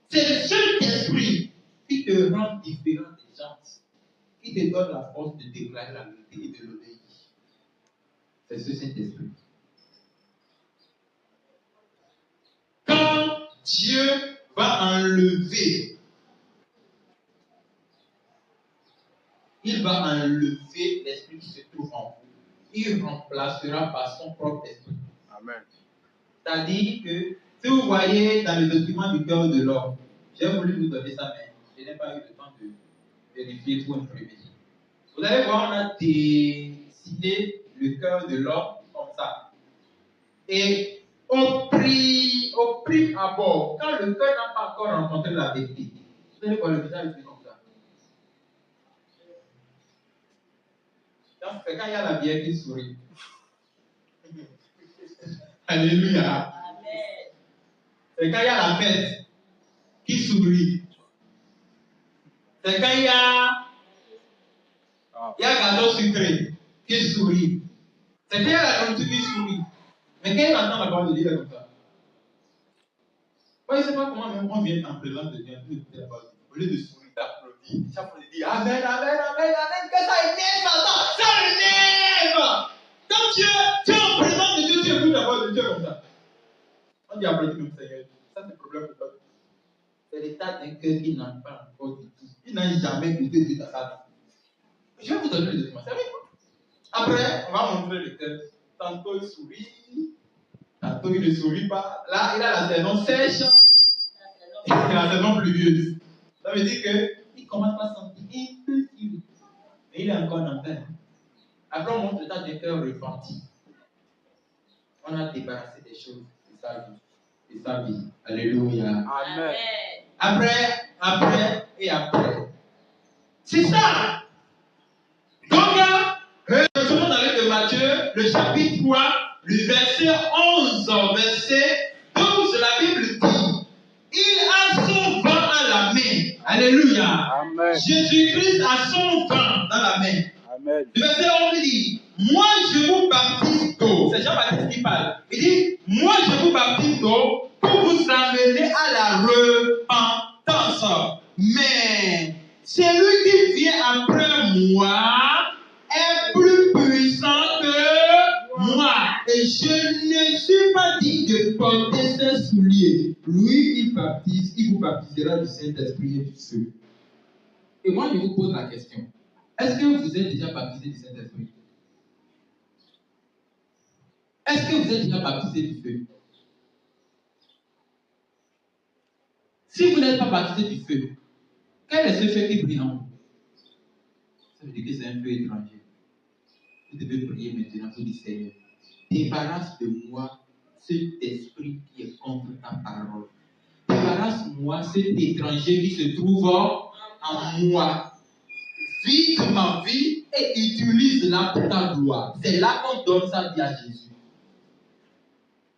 C'est le seul esprit qui te rend différent des gens, qui te donne la force de déclarer la vérité et de l'obéir. C'est ce Saint-Esprit. Quand Dieu va enlever, il va enlever l'esprit qui se trouve en vous. Il remplacera par son propre esprit. Amen. C'est-à-dire que, si vous voyez dans le document du cœur de l'homme, j'ai voulu vous donner ça, mais je n'ai pas eu le temps de vérifier tout imprimé. Vous allez voir, on a dessiné le cœur de l'homme comme ça. Et au prime abord, quand le cœur n'a pas encore rencontré la vérité, vous allez voir le visage comme ça. Donc, c'est quand il y a la bière qui sourit. Alléluia. Amen. C'est quand il y a la fête qui sourit. C'est quand il y a gâteau sucré qui sourit. C'est quand il y a la nourriture qui sourit. Mais quand il entend la parole de Dieu, comme ça. Moi, je ne sais pas comment même on vient en présence de Dieu, au lieu de sourire, d'applaudir. Chaque fois, on dit Amen, Amen, Amen, Amen, que ça énerve, ça énerve. Quand tu es en présence de Dieu, tu écoutes la parole de Dieu comme ça. On dit applaudis même Seigneur. Ça, c'est le problème de toi. C'est l'état d'un cœur qui n'a pas encore du tout. Il n'a jamais écouté Dieu dans sa vie. Je vais vous donner le document. C'est vrai. Après, on va montrer le cœur. Tantôt il sourit, tantôt il ne sourit pas. Là, il a la saison sèche et la saison pluvieuse. Ça veut dire qu'il commence à sentir un peu fini. Mais il est encore dans peine. Après, on montre l'état d'un cœur repenti. On a débarrassé des choses de sa vie. De sa vie. Alléluia. Amen. Après et après. C'est ça. Donc, retournons dans le livre de Matthieu, le chapitre 3, le verset 11, verset 12, la Bible dit, il a son vin à la main. Alléluia. Amen. Jésus-Christ a son vin dans la main. Amen. Le verset 11 dit, moi je vous baptise d'eau. C'est Jean-Baptiste qui parle. Il dit, moi je vous baptise d'eau pour vous amener à la repentance. Mais celui qui vient après moi est plus puissant que moi. Et je ne suis pas digne de porter ses souliers. Lui, il vous baptisera du Saint-Esprit et du feu. Et moi, je vous pose la question. Est-ce que vous êtes déjà baptisé du Saint-Esprit? Est-ce que vous êtes déjà baptisé du feu? Si vous n'êtes pas baptisé du feu, quel est ce feu qui brille en vous? Ça veut dire que c'est un feu étranger. Vous devez prier maintenant pour dire Seigneur, débarrasse de moi cet esprit qui est contre ta parole. Débarrasse-moi cet étranger qui se trouve en moi. Vide ma vie et utilise-la pour ta gloire. C'est là qu'on donne sa vie à Jésus.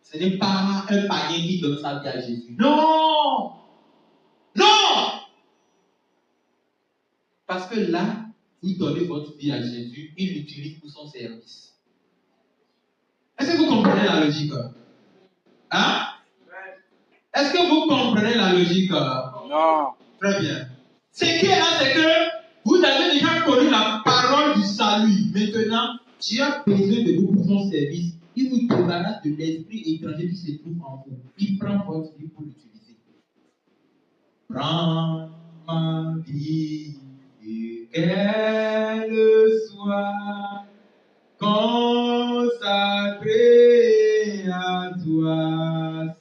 Ce n'est pas un païen qui donne sa vie à Jésus. Non! Non! Parce que là, vous donnez votre vie à Jésus, il l'utilise pour son service. Est-ce que vous comprenez la logique? Hein? Est-ce que vous comprenez la logique? Non. Très bien. Ce qui est là, c'est que vous avez déjà connu la parole du salut. Maintenant, Dieu a besoin de vous pour son service. Il vous débarrasse de l'esprit étranger qui se trouve en vous. Il prend votre vie pour l'utiliser. Prends ma vie et qu'elle soit consacrée à toi,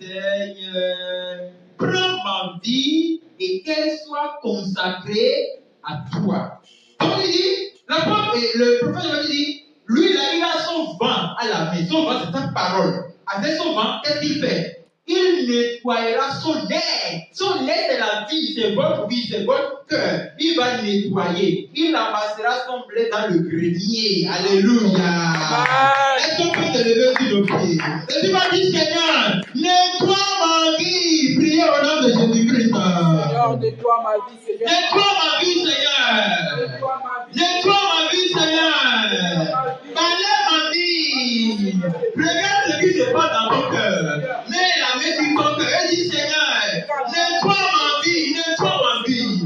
Seigneur. Prends ma vie et qu'elle soit consacrée à toi. Donc il dit, le prophète dit, lui là, il a son vin à la main. Son vin, c'est sa parole. Avec son vin, qu'est-ce qu'il fait? Il nettoyera son nez. Son nez, c'est la vie, c'est votre vie, c'est votre cœur. Il va nettoyer. Il amassera son blé dans le grenier. Alléluia. Est-ce qu'on peut te lever sur le pied? Et tu vas dire, Seigneur, nettoie ma vie. Priez au nom de Jésus-Christ. Seigneur, nettoie ma vie, Seigneur. Nettoie ma vie, Seigneur. Nettoie ma vie, Seigneur. Balaie ma vie. Regarde ce qui se passe dans ton cœur. Mets la main sur ton cœur et dis Seigneur, nettoie ma vie, nettoie ma vie.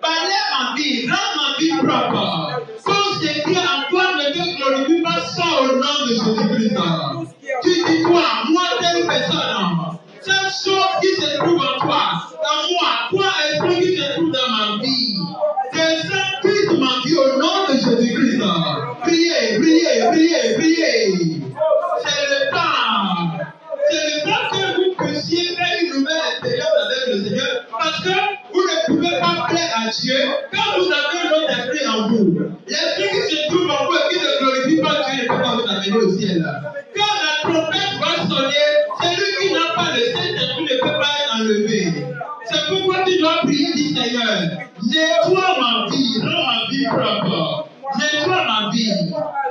Balaie ma vie, rends ma vie propre. Quand ce qui est en toi ne te glorifie pas, sors au nom de Jésus. ne pouvez pas plaire à Dieu quand vous avez l'autre esprit en vous. L'esprit qui se trouve en vous et qui ne glorifie pas Dieu ne peut pas vous amener au ciel. Quand la trompette va sonner, celui qui n'a pas le Saint-Esprit ne peut pas être enlevé. C'est pourquoi tu dois prier, dit Seigneur, nettoie ma vie, rends ma vie propre. Nettoie ma vie.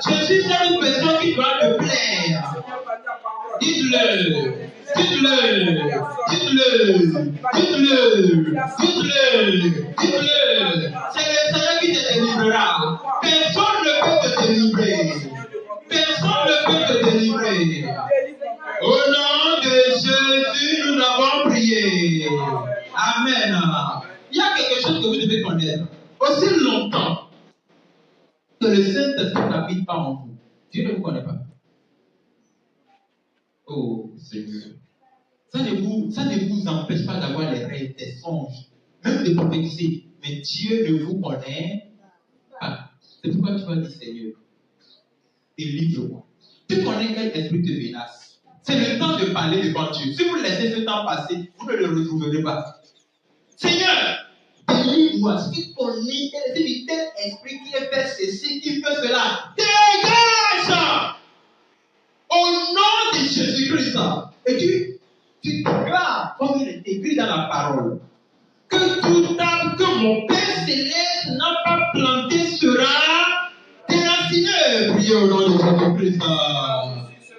Je suis une personne qui doit te plaire. Dites-le, dites-le, dites-le, dites-le, dites-le, dites-le. C'est le Seigneur qui te délivrera. Personne ne peut te délivrer. Personne ne peut te délivrer. Au nom de Jésus, nous avons prié. Amen. Il y a quelque chose que vous devez connaître. Aussi longtemps que le Saint-Esprit n'habite pas en vous, Dieu ne vous connaît pas. Oh Seigneur. Ça ne vous empêche pas d'avoir les rêves, des songes, même de prophétiser. Mais Dieu ne vous connaît pas. C'est pourquoi tu vas dire Seigneur, délivre-moi. Tu connais quel esprit te menace. C'est le temps de parler devant Dieu. Si vous laissez ce temps passer, vous ne le retrouverez pas. Seigneur, délivre-moi. Si tu connais tel esprit qui est fait ceci, qui fait cela, dégage! Au nom de Jésus-Christ. Et tu déclares, comme il est écrit dans la parole, que tout arbre que mon Père Céleste n'a pas planté sera déraciné. Priez au nom de Jésus-Christ.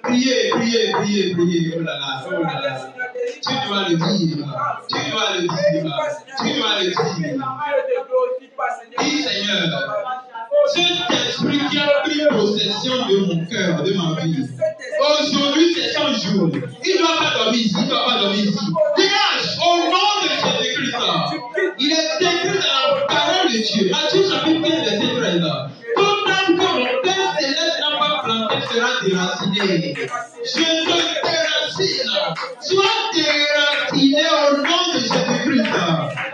Priez, priez, priez, priez. Oh là là, oh là là. Tu dois le dire. Tu dois le dire. Tu dois le dire. Dis Seigneur, cet esprit qui a pris possession de mon cœur, de ma vie. Aujourd'hui, c'est son jour. Il ne doit pas dormir ici. Il ne doit pas dormir ici. Dégage au nom de Jésus-Christ. Il est écrit dans la parole de Dieu. Matthieu chapitre 15, verset 13. Tout arbre que mon Père Céleste n'a pas planté sera déraciné. Je te déracine. Sois déraciné au nom de Jésus-Christ.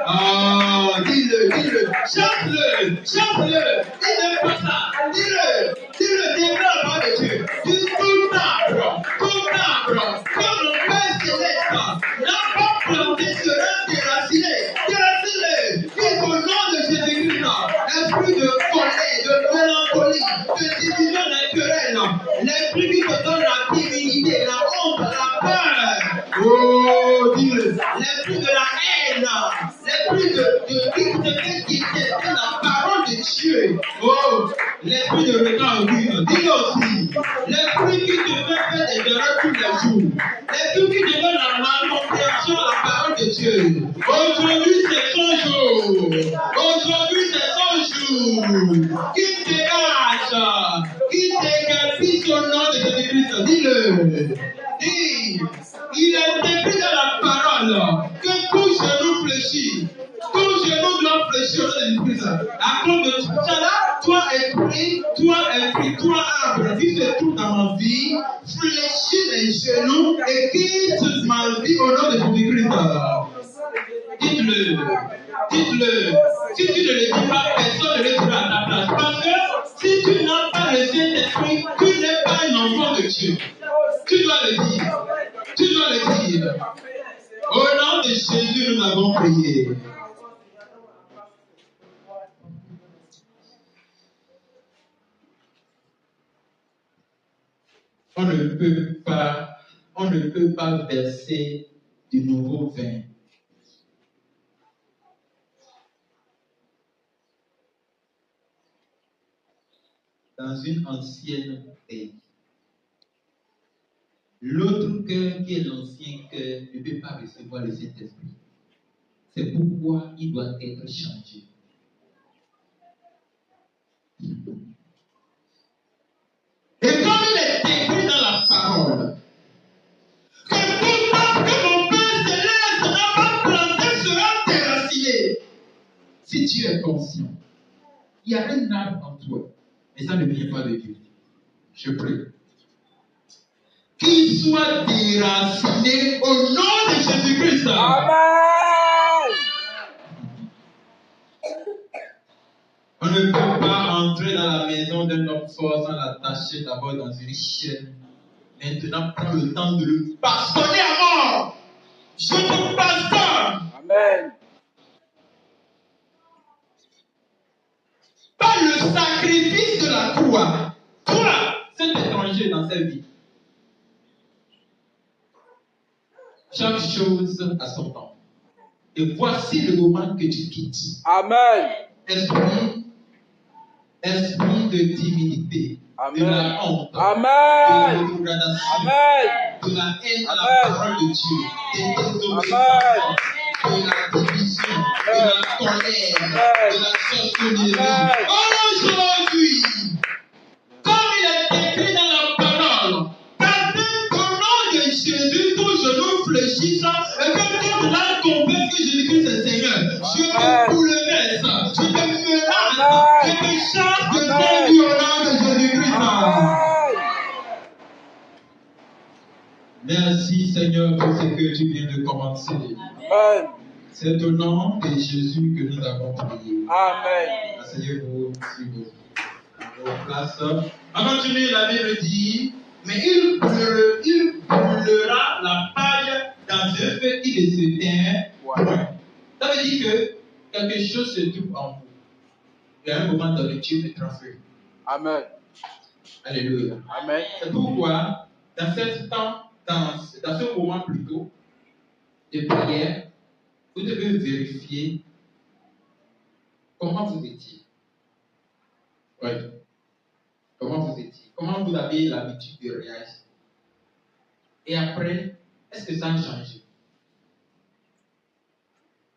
Ah, dis-le, dis-le. Chante-le, chante-le. Dis-le pas ça. Dis-le, dis-le, déclare la parole de Dieu. Dis tout arbre, que mon Père Céleste n'a pas planté sera déraciné. Déraciné. Dis au nom de Jésus-Christ. Esprit de colère, de mélancolie, de division naturelle. L'esprit qui te donne la timidité, la honte, la peur. Oh, dis-le. L'esprit de la haine. L'esprit qui te fait quitter la parole de Dieu. Oh, l'esprit de retard, dis-le aussi. L'esprit qui te fait faire des erreurs tous les jours. L'esprit qui te donne la malcompréhension à la parole de Dieu. Aujourd'hui, c'est son jour. Aujourd'hui, c'est son jour. Qui dégage, qui décapite au nom de Jésus-Christ. Dis-le. Dis. Il est écrit dans la parole que tout genou fléchit. Tout genou doit fléchir au nom de Jésus-Christ. À cause de cela, toi esprit, toi arbre, qui se trouve dans ma vie, fléchis les genoux et quitte ma vie au nom de Jésus-Christ. Dites-le, dites-le. Si tu ne le dis pas, personne ne le dira à ta place. Parce que si tu n'as pas le Saint-Esprit, tu n'es pas un enfant de Dieu. Tu dois le dire. Tu dois le dire. Au nom de Jésus, nous avons prié. On ne peut pas verser du nouveau vin dans une ancienne bouteille. L'autre cœur qui est l'ancien cœur ne peut pas recevoir le Saint-Esprit. C'est pourquoi il doit être changé. Et comme il est écrit dans la parole, que tout arbre que mon Père Céleste n'a pas planté sera déraciné. Si tu es conscient, il y a un arbre en toi, mais ça ne vient pas de Dieu. Je prie. Qu'il soit déraciné au nom de Jésus-Christ. Amen. On ne peut pas entrer dans la maison d'un homme fort sans l'attacher d'abord dans une chaîne. Maintenant, prends le temps de le bastonner à mort. Je te bastonne. Amen. toi, cet étranger dans sa vie. Chaque chose a son temps. Et voici le moment que tu quittes. Amen. Esprit de timidité, Amen. de la honte, Amen. de la dégradation, Amen. de la haine à la Amen. parole de Dieu, des désobéissances, Amen. de la division, de la colère, Amen. de la sorcellerie. Amen. Aujourd'hui, comme il est écrit dans la parole, permets qu'au nom de Jésus, tout genou fléchisse et que toute langue confesse que Jésus-Christ est Seigneur. Je te bouleverse, je te menace, je te chasse de ta vie au nom de Jésus-Christ. Amen. Merci Seigneur pour ce que tu viens de commencer. Amen. C'est au nom de Jésus que nous avons prié. Amen. Asseyez-vous sur vos places. On continue, la Bible dit, mais il brûlera la paille dans un feu qui ne s'éteint point. Ça veut dire que quelque chose se trouve en vous. Il y a un moment donné, Dieu mettra feu. Amen. Alléluia. Amen. C'est pourquoi, dans ce moment plutôt de prière, vous devez vérifier comment vous étiez. Oui. Comment vous étiez. Comment vous avez l'habitude de réagir. Et après, est-ce que ça a changé?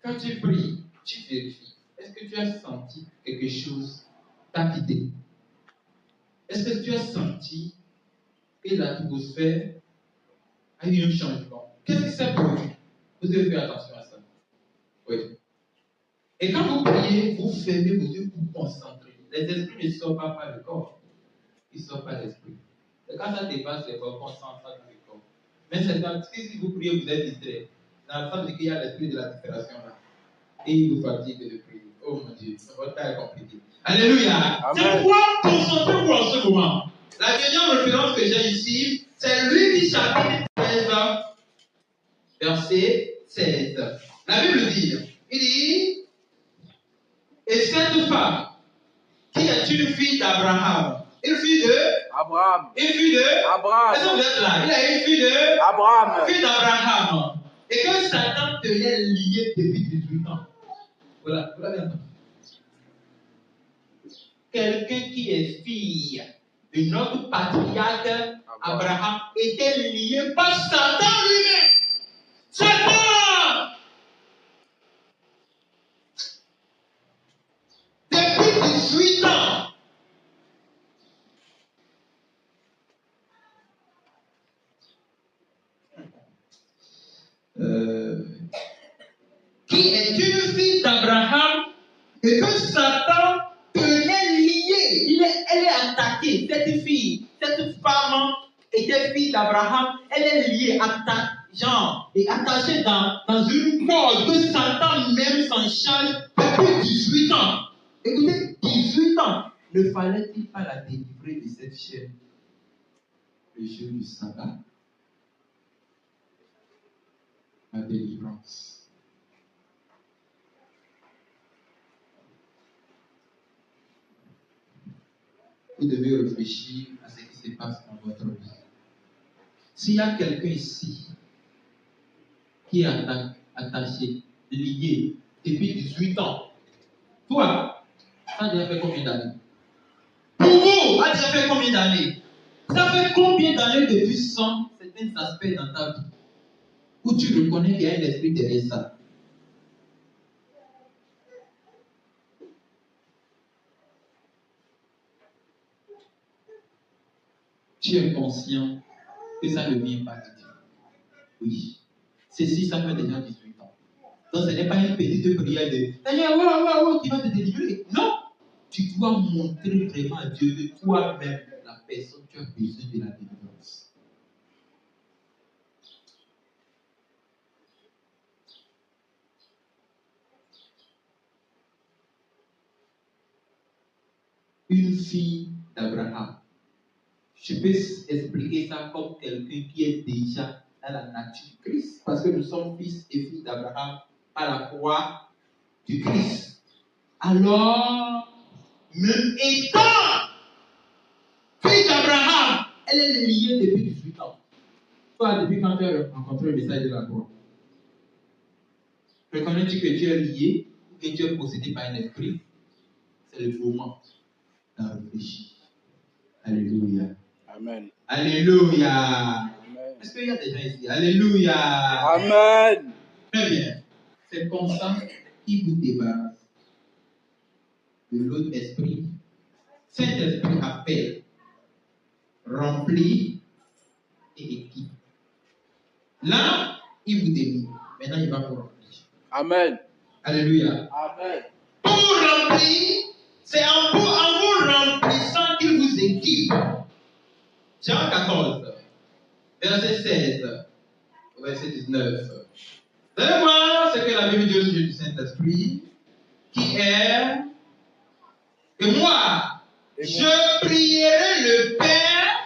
Quand tu pries, tu vérifies. Est-ce que tu as senti quelque chose t'a quitté? Est-ce que tu as senti que l'atmosphère a eu un changement? Qu'est-ce qui s'est produit? Vous devez faire attention à ça. Oui. Et quand vous priez, vous fermez vos yeux pour vous concentrer. Les esprits ne sortent pas par le corps. Ils ne sortent pas l'esprit. Et quand ça dépasse le corps, concentre dans le corps. Mais c'est quand si vous priez, vous êtes distrait. Dans le sens qu'il y a l'esprit de la distraction là. Et il vous fatigue de prier. Oh mon Dieu, votre temps est compliqué. Alléluia. Amen. C'est pourquoi concentrez-vous en ce moment. La deuxième référence que j'ai ici, c'est Luc chapitre 13, verset 16. La Bible dit, il dit, et cette femme, qui est une fille d'Abraham, une fille de Abraham. Une fille de Abraham. Est-ce que vous êtes là? Il a une fille de Abraham. Fille d'Abraham. Et que Satan tenait lié depuis 18 ans. Voilà, vous l'avez entendu. Quelqu'un qui est fille de notre patriarche Abraham était lié par Satan lui-même. Satan! Depuis 18 ans. Qui est une fille d'Abraham et que Satan tenait liée. Elle est attaquée. Cette fille, cette femme était fille d'Abraham. Elle est liée, attachée dans une corde que Satan même s'en charge depuis 18 ans. Écoutez, 18 ans. Ne fallait-il pas la délivrer de cette chaîne le jour du sabbat? La délivrance. Vous devez réfléchir à ce qui se passe dans votre vie. S'il y a quelqu'un ici qui est attaché, lié depuis 18 ans, toi, ça a déjà fait combien d'années? Pour vous, ça a déjà fait combien d'années? Ça fait combien d'années que tu sens certains aspects dans ta vie où tu reconnais qu'il y a un esprit derrière ça? Tu es conscient que ça ne vient pas de Dieu. Oui. Ceci, ça fait déjà 18 ans. Donc, ce n'est pas une petite prière de Seigneur, qui va te délivrer. Non. Tu dois montrer vraiment à Dieu que toi-même, la personne, tu as besoin de la délivrance. Une fille d'Abraham. Je peux expliquer ça comme quelqu'un qui est déjà dans la nature du Christ. Parce que nous sommes fils et filles d'Abraham à la croix du Christ. Alors, même étant elle est liée depuis 18 ans. Toi, depuis quand tu as rencontré le message de la croix, reconnais-tu que tu es lié ou que tu es possédé par un esprit? C'est le moment d'en réfléchir. Alléluia. Amen. Alléluia. Amen. Est-ce qu'il y a des gens ici? Alléluia. Amen. Très bien. C'est comme ça qu'il vous débarrasse de l'autre esprit. Saint-Esprit appelle, remplit et équipe. Là, il vous délivre. Maintenant, il va vous remplir. Amen. Alléluia. Amen. Pour remplir, c'est en vous remplissant qu'il vous équipe. Jean 14, verset 16, verset 19. Vous allez voir ce que la Bible dit au sujet du Saint-Esprit, qui est que moi, je prierai le Père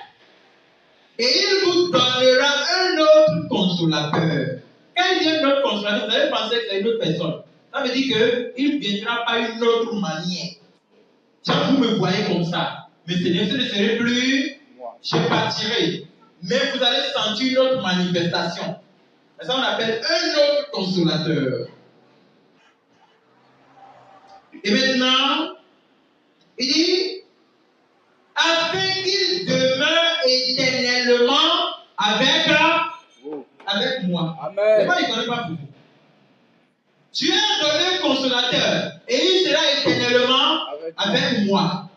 et il vous donnera un autre consolateur. Quand il dit un autre consolateur, vous allez penser que c'est une autre personne. Ça veut dire qu'il ne viendra pas une autre manière. Si vous me voyez comme ça, mais ce ne serait plus, je partirai. Mais vous allez sentir une autre manifestation. C'est ça qu'on appelle un autre consolateur. Et maintenant, il dit, afin qu'il demeure éternellement avec moi. Amen. C'est pas, il ne connaît pas pour vous. Tu as donné un consolateur et il sera éternellement avec moi.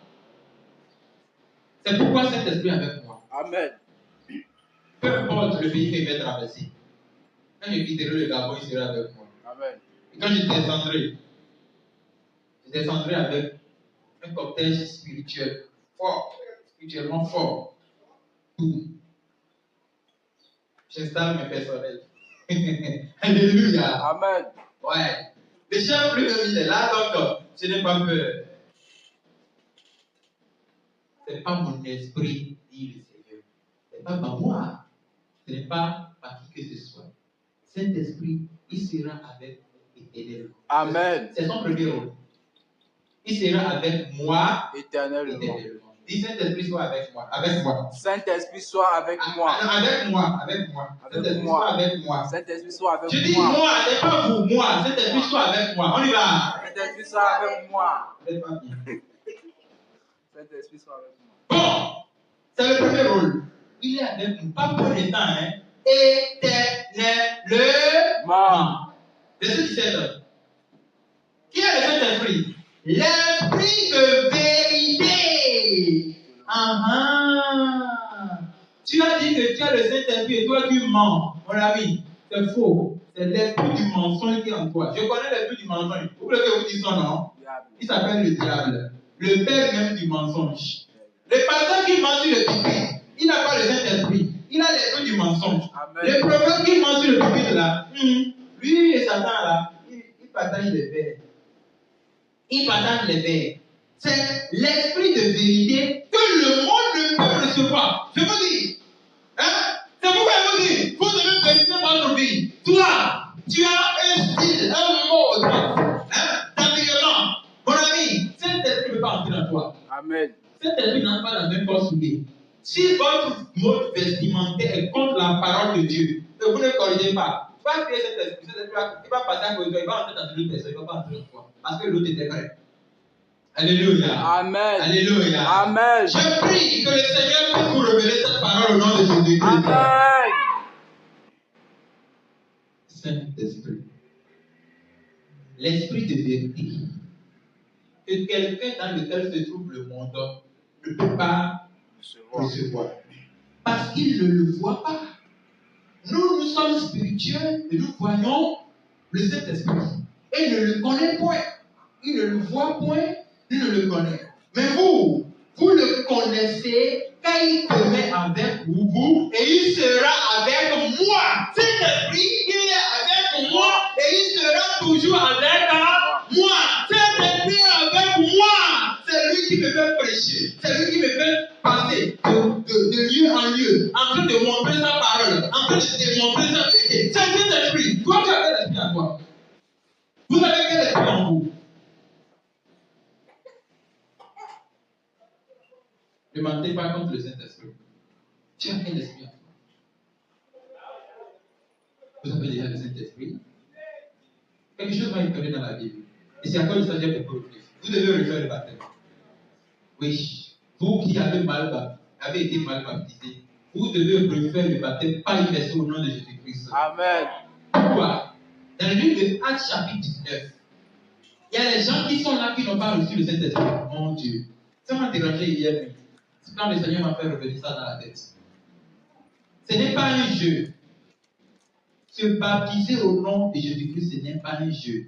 C'est pourquoi cet esprit est avec moi. Amen. Peu importe le pays qu'il va traverser. Quand je quitterai le Gabon, il sera avec moi. Amen. Et quand je descendrai avec un cocktail spirituel fort, spirituellement fort. Tout. J'installe mes personnels. Alléluia. Amen. Ouais. Le chef lui-même, il est là, donc je n'ai pas peur. Ce n'est pas mon esprit, dit le Seigneur. Ce n'est pas par moi. Ce n'est pas par qui que ce soit. Saint-Esprit, il sera avec vous éternellement. Amen. C'est son premier rôle. Il sera avec moi Éternellement. Dis Saint-Esprit soit avec moi. Avec moi. Saint-Esprit soit avec moi. Avec moi. Avec moi. Saint-Esprit soit avec moi. Saint-Esprit soit avec moi. Je dis moi, c'est pas pour moi. Saint-Esprit soit avec moi. On y va. Saint-Esprit soit avec moi. Vous n'êtes pas bien. Saint-Esprit soit avec moi. Bon, c'est le premier rôle. Il est avec nous, pas pour l'instant, hein. Éternellement. Verset 17. Qui est le Saint-Esprit? L'Esprit de vérité. Tu as dit que tu as le Saint-Esprit et toi tu mens. Mon ami, c'est faux. C'est l'esprit du mensonge qui est en toi. Je connais l'esprit du mensonge. Vous voulez que vous disiez son nom? Il s'appelle le diable. Le père même du mensonge. Le pasteur qui ment sur le pupitre, il n'a pas le Saint-Esprit. Il a l'esprit du mensonge. Amen. Le prophète qui ment sur le pupitre là, lui et Satan là, il partage les verres. Il partage les verres. C'est l'esprit de vérité que le monde ne peut recevoir. Je vous dis, hein? C'est pourquoi je vous dis, vous devez vérifier votre vie. Toi, tu as un style, un mode, d'habillement. Mon ami, cet esprit ne peut pas entrer dans toi. Amen. Cet esprit n'entre pas dans un corps souillé. Si votre mode vestimentaire est contre la parole de Dieu, que vous ne corrigez pas, tu vas créer cet esprit il va passer à côté de toi, il va entrer dans une autre personne, il ne va pas entrer dans toi. Parce que l'autre était vrai. Alléluia. Amen. Alléluia. Amen. Je prie que le Seigneur puisse vous révéler cette parole au nom de Jésus-Christ. Amen. Saint-Esprit. L'esprit de vérité. Que quelqu'un dans lequel se trouve le monde ne peut pas recevoir. Parce qu'il ne le voit pas. Nous sommes spirituels et nous voyons le Saint-Esprit. Et il ne le connaît point. Il ne le voit point, il ne le connaît. Mais vous le connaissez quand il demeure avec vous et il sera avec moi. Saint-Esprit, il est avec moi et il sera toujours avec moi. Saint-Esprit est avec moi. C'est lui qui me fait prêcher. C'est lui qui me fait passer de lieu en lieu, en train de montrer sa parole, en train de démontrer sa vérité. C'est Saint-Esprit. Toi, tu as quel esprit en toi? Vous avez quel esprit en vous? Ne mentez pas contre le Saint-Esprit. Tu as quel esprit en toi? Vous avez déjà le Saint-Esprit? Quelque chose m'a étonné dans la Bible. Et c'est à cause de ça que j'ai beaucoup réfléchi. Vous devez refaire le baptême. Oui. Vous qui avez été mal baptisé, vous devez refaire le baptême par une version au nom de Jésus-Christ. Amen. Pourquoi? Dans le livre de Actes chapitre 19, il y a des gens qui sont là qui n'ont pas reçu le Saint-Esprit. Mon Dieu. Ça m'a dérangé hier nuit. C'est quand le Seigneur m'a fait revenir ça dans la tête. Ce n'est pas un jeu. Se baptiser au nom de Jésus-Christ, ce n'est pas un jeu.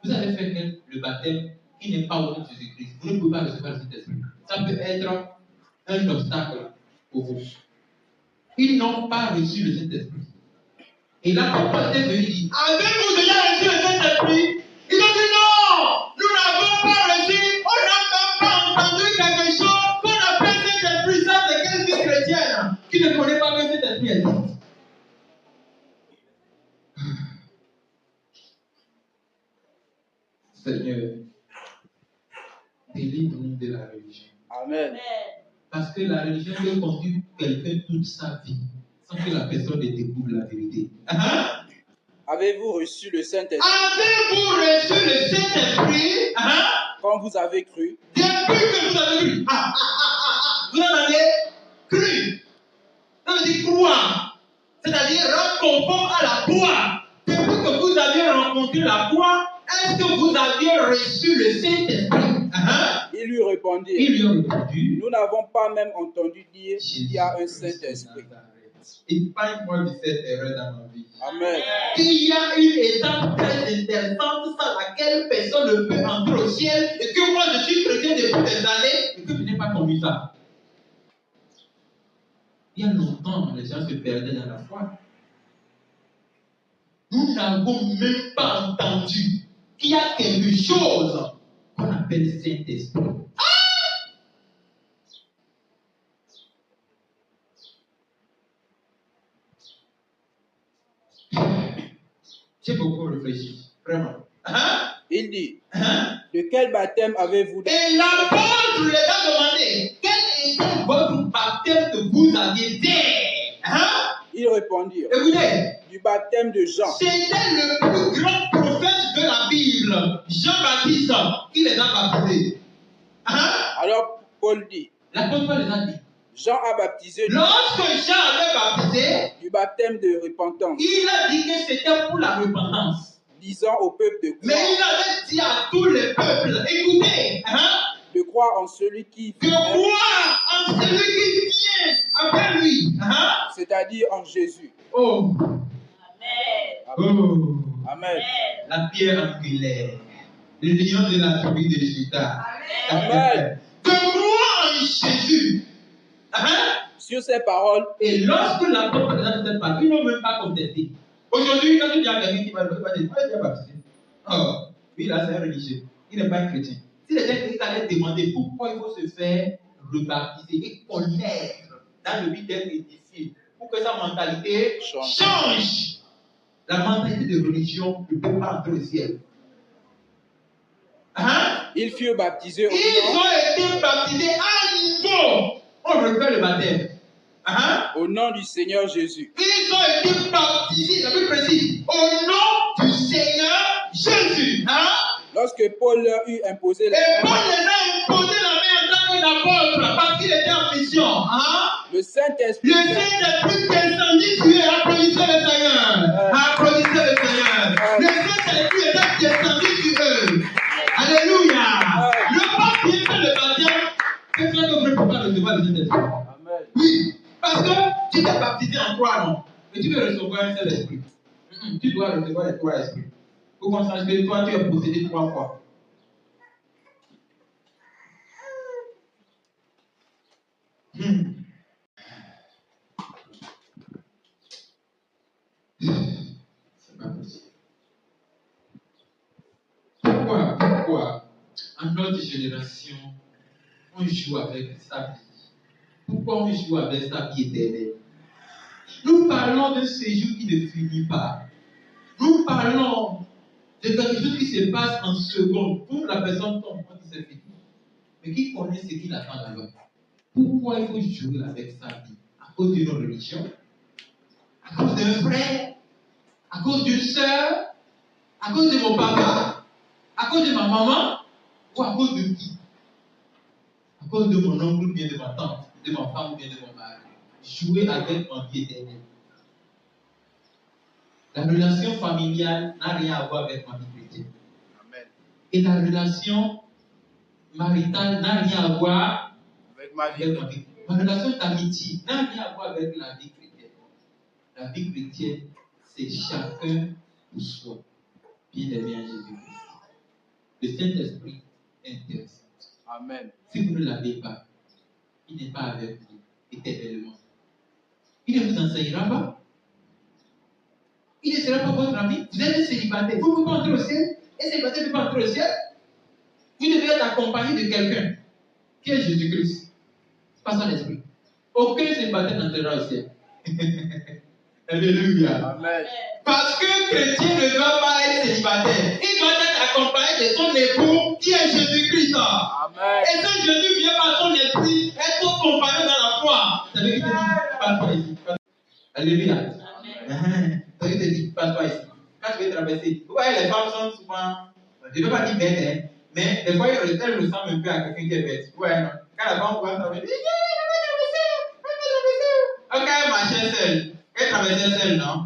Vous avez fait le baptême qui n'est pas au nom de Jésus-Christ. Vous ne pouvez pas recevoir le Saint-Esprit. Ça peut être un obstacle pour vous. Ils n'ont pas reçu le Saint-Esprit. Et là, pourquoi est venu dire, avez-vous déjà reçu le Saint-Esprit? Ils ont dit non, nous n'avons pas reçu, on n'a même pas entendu quelque chose qu'on appelle Saint-Esprit. Ça, c'est quelle vie chrétienne qui ne connaît pas que Saint-Esprit existe? Seigneur, délivre-nous de la religion. Amen. Parce que la religion peut conduire quelqu'un toute sa vie sans que la personne ne découvre la vérité. Avez-vous reçu le Saint-Esprit? Avez-vous reçu le Saint-Esprit Quand vous avez cru? Depuis que vous avez cru. Vous en avez cru. Ça veut dire croire. C'est-à-dire rendre conforme à la foi. Depuis que vous avez rencontré la foi, est-ce que vous aviez reçu le Saint-Esprit? Ils lui répondirent. Ils lui ont répondu. Nous n'avons pas même entendu dire qu'il y a un Saint-Esprit. Épargne-moi de cette erreur dans ma vie. Amen. Il y a une étape très intéressante sans laquelle personne ne peut entrer au ciel et que moi je suis chrétien depuis des années et que je n'ai pas connu ça. Il y a longtemps, les gens se perdaient dans la foi. Nous n'avons même pas entendu qu'il y a quelque chose qu'on appelle Saint-Esprit. J'ai beaucoup réfléchi, vraiment. Il dit, de quel baptême avez-vous? Et l'apôtre lui a demandé, quel était votre baptême que vous aviez fait? Ils répondirent, Écoutez, du baptême de Jean. c'était le plus grand prophète de la Bible, Jean-Baptiste, qui les a baptisés. Alors Paul dit, L'apôtre Paul les a dit. Jean a baptisé Lorsque Jean avait baptisé, du baptême de repentance, il a dit que c'était pour la repentance. disant au peuple de Mais croire, il avait dit à tous les peuples, écoutez, de croire en celui qui de croire en celui qui vient après lui. c'est-à-dire en Jésus. Oh. Oh. Amen. La pierre angulaire, le lion de la tribu de Juda. Amen. De croire en Jésus. Sur ces paroles, Et lorsque l'apôtre les a dit cette parole, ils n'ont même pas contesté. Aujourd'hui, quand tu dis à quelqu'un qui va dire, il est baptisé. Oh, oui, là, c'est un religieux. Il n'est pas un chrétien. Si les gens allaient demander pourquoi il faut se faire rebaptiser et connaître dans le but d'être édifié, pour que sa mentalité change. La mentalité de religion ne peut pas entrer au ciel. ils furent baptisés au Ils nom, ont été baptisés à nouveau. On refait le baptême. au nom du Seigneur Jésus. Ils ont été baptisés, la Bible précise, au nom du Seigneur Jésus. Lorsque Paul leur eut imposé la Et main, Paul les a imposé la main en tant qu'apôtre parce qu'il était en mission. le Saint-Esprit, Le Saint-Esprit descendit sur eux. Applaudissez le Seigneur. Applaudissez le Seigneur. Le Saint-Esprit était descendu sur eux. Alléluia. Le pape vient faire le baptême. Qu'est-ce que vous ne pouvez pas recevoir le Saint-Esprit? Amen. Oui. Parce que tu t'es baptisé en trois, non? Mais tu veux recevoir un seul esprit. Tu dois recevoir les trois esprits. Pour qu'on sache que toi, tu es possédé trois fois. C'est pas possible. Pourquoi, en notre génération, on joue avec sa vie? Pourquoi on joue avec sa vie éternelle? Nous parlons d'un séjour qui ne finit pas. Nous parlons de quelque chose qui se passe en seconde. Pour la personne tombe quand il s'est fini. Mais qui connaît ce qu'il attend là-bas? Pourquoi il faut jouer avec sa vie? cause d'une religion, à cause d'un frère, à cause d'une soeur, à cause de mon papa, à cause de ma maman, ou à cause de qui? À cause de mon oncle ou bien de ma tante, de ma femme ou bien de mon mari. Jouer avec ma vie éternelle. La relation familiale n'a rien à voir avec ma vie chrétienne. Amen. Et la relation maritale n'a rien à voir Avec ma vie. avec ma vie. Ma relation d'amitié n'a rien à voir avec la vie chrétienne. La vie chrétienne, c'est chacun pour soi. Bien-aimé en Jésus-Christ. Le Saint-Esprit est intéressant. Amen. Si vous ne l'avez pas, il n'est pas avec vous éternellement. Il ne vous enseignera pas. Il ne sera pas votre ami. Vous êtes célibataire. Vous ne pouvez pas entrer au ciel. Et célibataire ne peut pas entrer au ciel. Vous devez être accompagné de quelqu'un qui est Jésus-Christ. Pas son esprit. Aucun célibataire n'entrera au ciel. Alléluia. Amen. Parce qu'un chrétien ne doit pas être célibataire. Il doit être accompagné de son époux qui est Jésus-Christ. Amen. Et si Jésus vient par son esprit, être ton compagnon dans la foi. Ça veut dire qu'il te dit, passe-toi ici. Alléluia. Ça veut dire, passe-toi ici. Quand tu veux traverser, vous voyez, les femmes sont souvent, je ne veux pas dire bêtes, hein, mais des fois, elles ressemblent un peu à quelqu'un qui est bête. Ouais, non. Quand la femme voit traverser, elle va traverser. Ok, elle marchait seule. Elle traversait seule, non?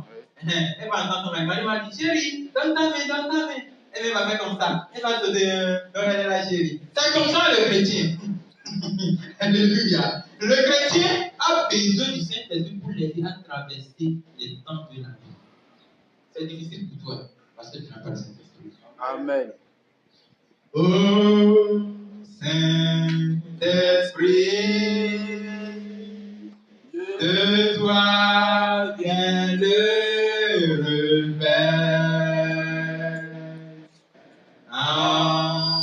Elle va entendre son mari. Elle va dire, chérie, donne ta main, donne ta main. Elle va faire comme ça. Elle va sauter, donne la chérie. C'est comme ça le chrétien. Alléluia. Le chrétien a besoin du Saint-Esprit pour l'aider à traverser les temps de la vie. C'est difficile pour toi parce que tu n'as pas le Saint-Esprit. Amen. Oh Saint-Esprit, de toi vient le repère.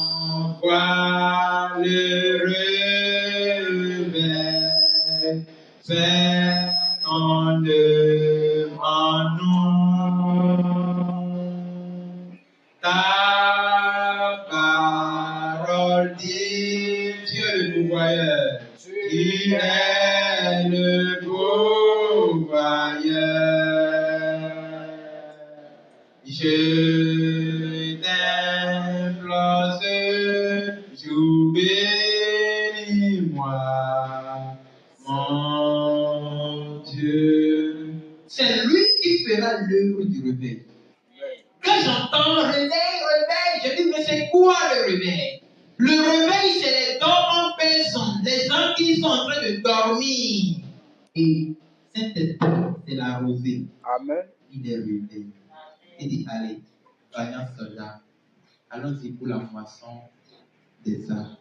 Envoie le repère. Fais ton œuvre en nous. Ta parole dit, Dieu le pourvoyeur. Tu es le pourvoyeur. Je t'implore, joue bénis-moi, mon Dieu. C'est lui qui fera l'œuvre du réveil. Quand j'entends réveil, je dis, mais c'est quoi le réveil? Le réveil, c'est les dons en personne, les gens qui sont en train de dormir. Et Saint-Esprit, c'est la rosée. Amen. Il est réveillé. Il dit, allez, vaillants soldats, allons-y pour la moisson des âmes.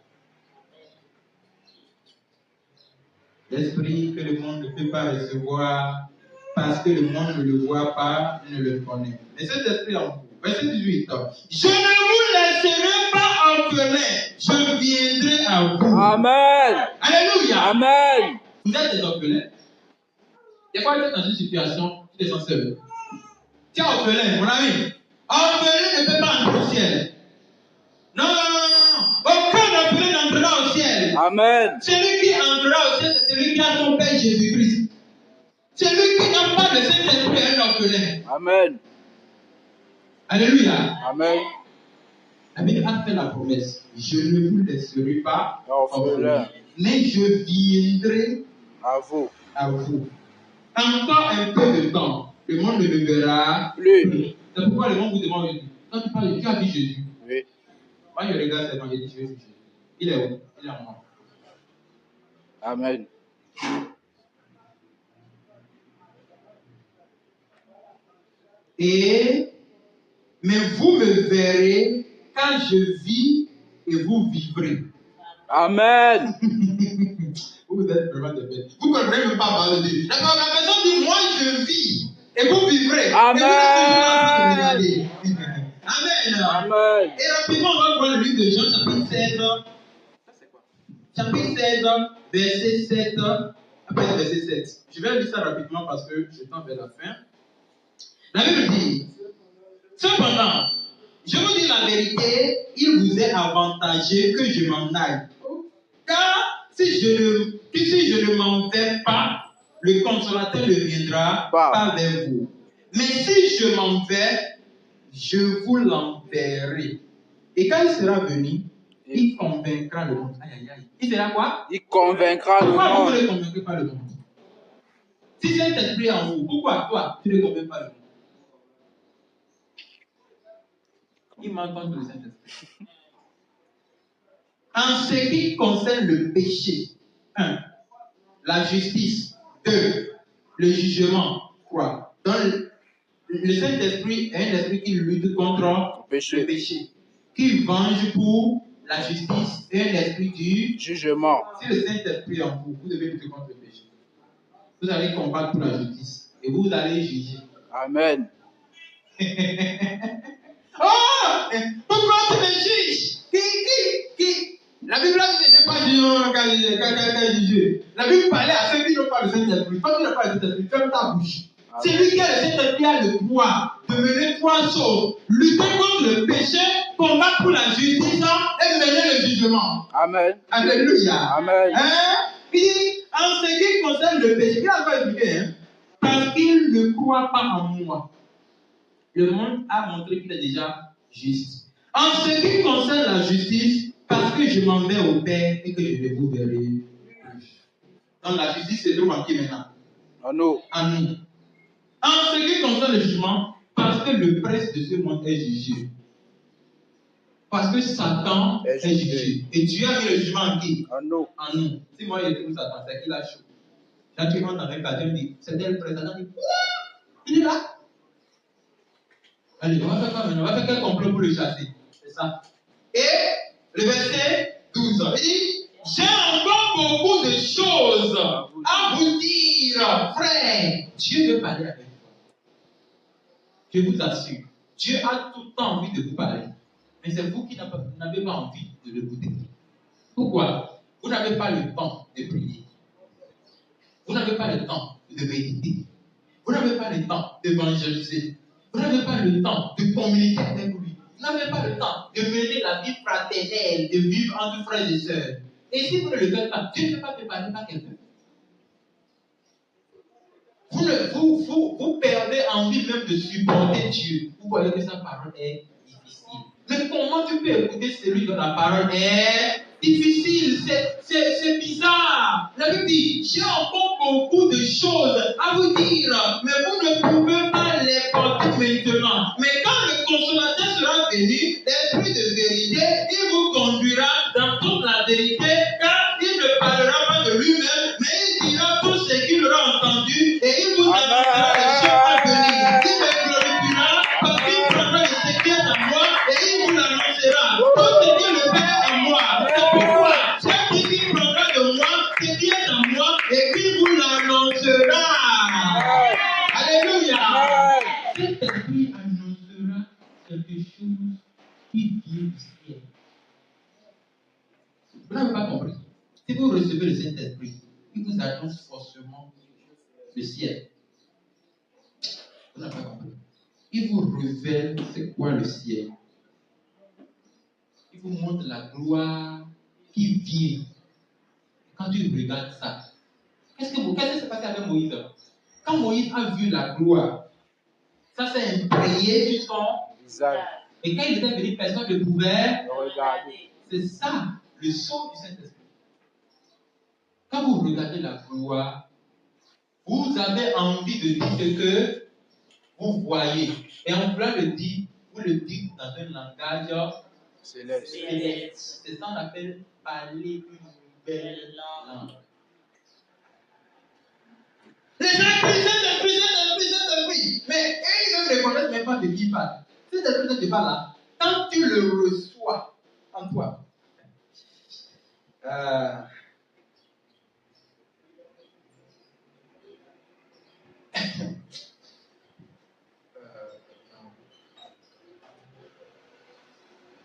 L'esprit que le monde ne peut pas recevoir, parce que le monde ne le voit pas, ne le connaît. Mais cet esprit en vous. Verset 18. Je ne vous laisserai pas orphelins, je viendrai à vous. Amen. Alléluia. Amen. Vous êtes des orphelins. Des fois, vous êtes dans une situation, tu te sens seul. Tu es orphelin, mon ami. Orphelin ne peut pas entrer au ciel. Non. Aucun orphelin n'entrera au ciel. Amen. Celui qui entrera au ciel, c'est celui qui a son Père Jésus-Christ. Celui qui n'a pas de Saint-Esprit est un orphelin. Amen. Alléluia. Amen. La Bible a fait la promesse. Je ne vous laisserai pas orphelin, mais je viendrai à vous. Encore un peu de temps, le monde ne me verra plus. C'est pourquoi le monde vous demande Jésus. Quand tu parles, tu as vu Jésus. Oui. Moi, je regarde seulement, je dis, je vais Jésus. Il est où? Il est en moi. Amen. Mais vous me verrez quand je vis et vous vivrez. Amen. Vous êtes vraiment des bêtes. Vous ne comprenez même pas parler de Dieu. La personne dit, moi je vis et vous vivrez. Amen. Et vous Amen. Amen. Et rapidement, on va voir le livre de Jean, chapitre 16. Ça, c'est quoi? Chapitre 16, verset 7. Après verset 7. Je vais lire ça rapidement parce que je tends vers la fin. La Bible dit, cependant, je vous dis la vérité, il vous est avantageux que je m'en aille. Car si je ne m'en vais pas, le consolateur ne viendra pas vers vous. Mais si je m'en vais, je vous l'enverrai. Et quand il sera venu, il convaincra le monde. Aïe, aïe, aïe. Il sera quoi? Il convaincra le Pourquoi vous ne monde. le convainquez pas le monde? Si cet esprit est en vous, pourquoi toi, tu ne convaincs pas le monde? Il manque contre le Saint-Esprit. En ce qui concerne le péché, 1. La justice, 2. Le jugement, 3. Donc, le Saint-Esprit est un esprit qui lutte contre le péché, qui venge pour la justice, et un esprit du jugement. Si le Saint-Esprit est en vous, vous devez lutter contre le péché. Vous allez combattre pour la justice et vous allez juger. Amen. Oh! Pourquoi tu me juges? Qui? La Bible n'était pas juger. La Bible parlait à ceux qui n'ont pas le Saint-Esprit. Quand tu n'as pas le Saint-Esprit, ferme ta bouche. Celui qui a le Saint-Esprit a le pouvoir de mener trois choses: lutter contre le péché, combattre pour la justice et mener le jugement. Amen. Alléluia. Amen. Puis, en ce qui concerne le péché, il a pas expliqué, parce qu'il ne croit pas en moi. Le monde a montré qu'il est déjà juste. En ce qui concerne la justice, parce que je m'en vais au Père et que je ne vous verrai plus. Donc la justice se trouve en qui maintenant? En nous. En nous. En ce qui concerne le jugement, parce que le prince de ce monde est jugé. Parce que Satan est jugé. Et Dieu a mis le jugement en qui? En nous. En nous. Si moi je trouve Satan, c'est qu'il a chaud. Quand tu rentres dans un quartier, on dit, c'est elle le prince. Satan dit, quoi? Il est là. Allez, on va faire quoi maintenant? On va faire quel complot pour le chasser? C'est ça. Et le verset 12, il dit, j'ai encore beaucoup de choses à vous dire, frère. Dieu veut parler avec toi. Je vous assure, Dieu a tout le temps envie de vous parler. Mais c'est vous qui n'avez pas envie de l'écouter. Pourquoi? Vous n'avez pas le temps de prier. Vous n'avez pas le temps de méditer. Vous n'avez pas le temps d'évangéliser. Vous n'avez pas le temps de communiquer avec lui. Vous n'avez pas le temps de mener la vie fraternelle, de vivre entre frères et sœurs. Et si vous ne le faites pas, Dieu ne peut pas te parler par quelqu'un. Vous perdez envie même de supporter Dieu. Vous voyez que sa parole est difficile. Mais comment tu peux écouter celui dont la parole est difficile? C'est bizarre. La Bible dit, j'ai encore beaucoup de choses à vous dire, mais vous ne pouvez pas les porter maintenant. Mais quand le consolateur sera venu, l'esprit de vérité, il vous conduira dans toute la vérité, car il ne parlera pas de lui-même, mais il dira tout ce qu'il aura entendu et il vous annoncera les choses à venir. Il me glorifiera parce qu'il prendra de ce qui est à moi et il vous l'annoncera. Tout ce qui est le Père à moi. C'est pourquoi celui qui prendra de moi ce qui est à moi et qui vous l'annoncera. Alléluia. Cet esprit annoncera quelque chose qui vient du ciel. Vous n'avez pas compris. Si vous recevez le Saint-Esprit, il vous annonce forcément le ciel. Vous n'avez pas compris. Il vous révèle c'est quoi le ciel. Il vous montre la gloire qui vient. Quand tu regardes ça, qu'est-ce qui s'est passé avec Moïse? Quand Moïse a vu la gloire, ça s'est imprégné sur son visage. Et quand il était venu, personne ne pouvait regarder. C'est ça, le sceau du Saint-Esprit. Quand vous regardez la gloire, vous avez envie de dire ce que vous voyez. Et en voulant le dire, vous le dites dans un langage céleste. C'est ça qu'on appelle parler une belle langue. Les gens crient Saint-Esprit. Mais eux, ils ne connaissent même pas de qui ils parlent. Saint-Esprit ne te parle là. Quand tu le reçois en toi,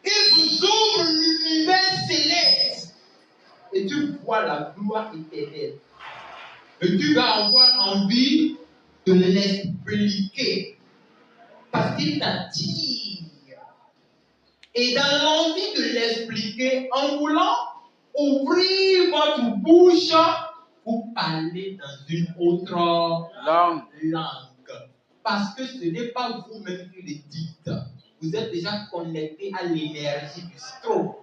il vous ouvre l'univers céleste et tu vois la gloire éternelle. Et tu vas avoir envie de l'expliquer parce qu'il t'attire. Et dans l'envie de l'expliquer, en voulant ouvrir votre bouche, vous parlez dans une autre langue. Parce que ce n'est pas vous-même qui le dites. Vous êtes déjà connecté à l'énergie du stroke.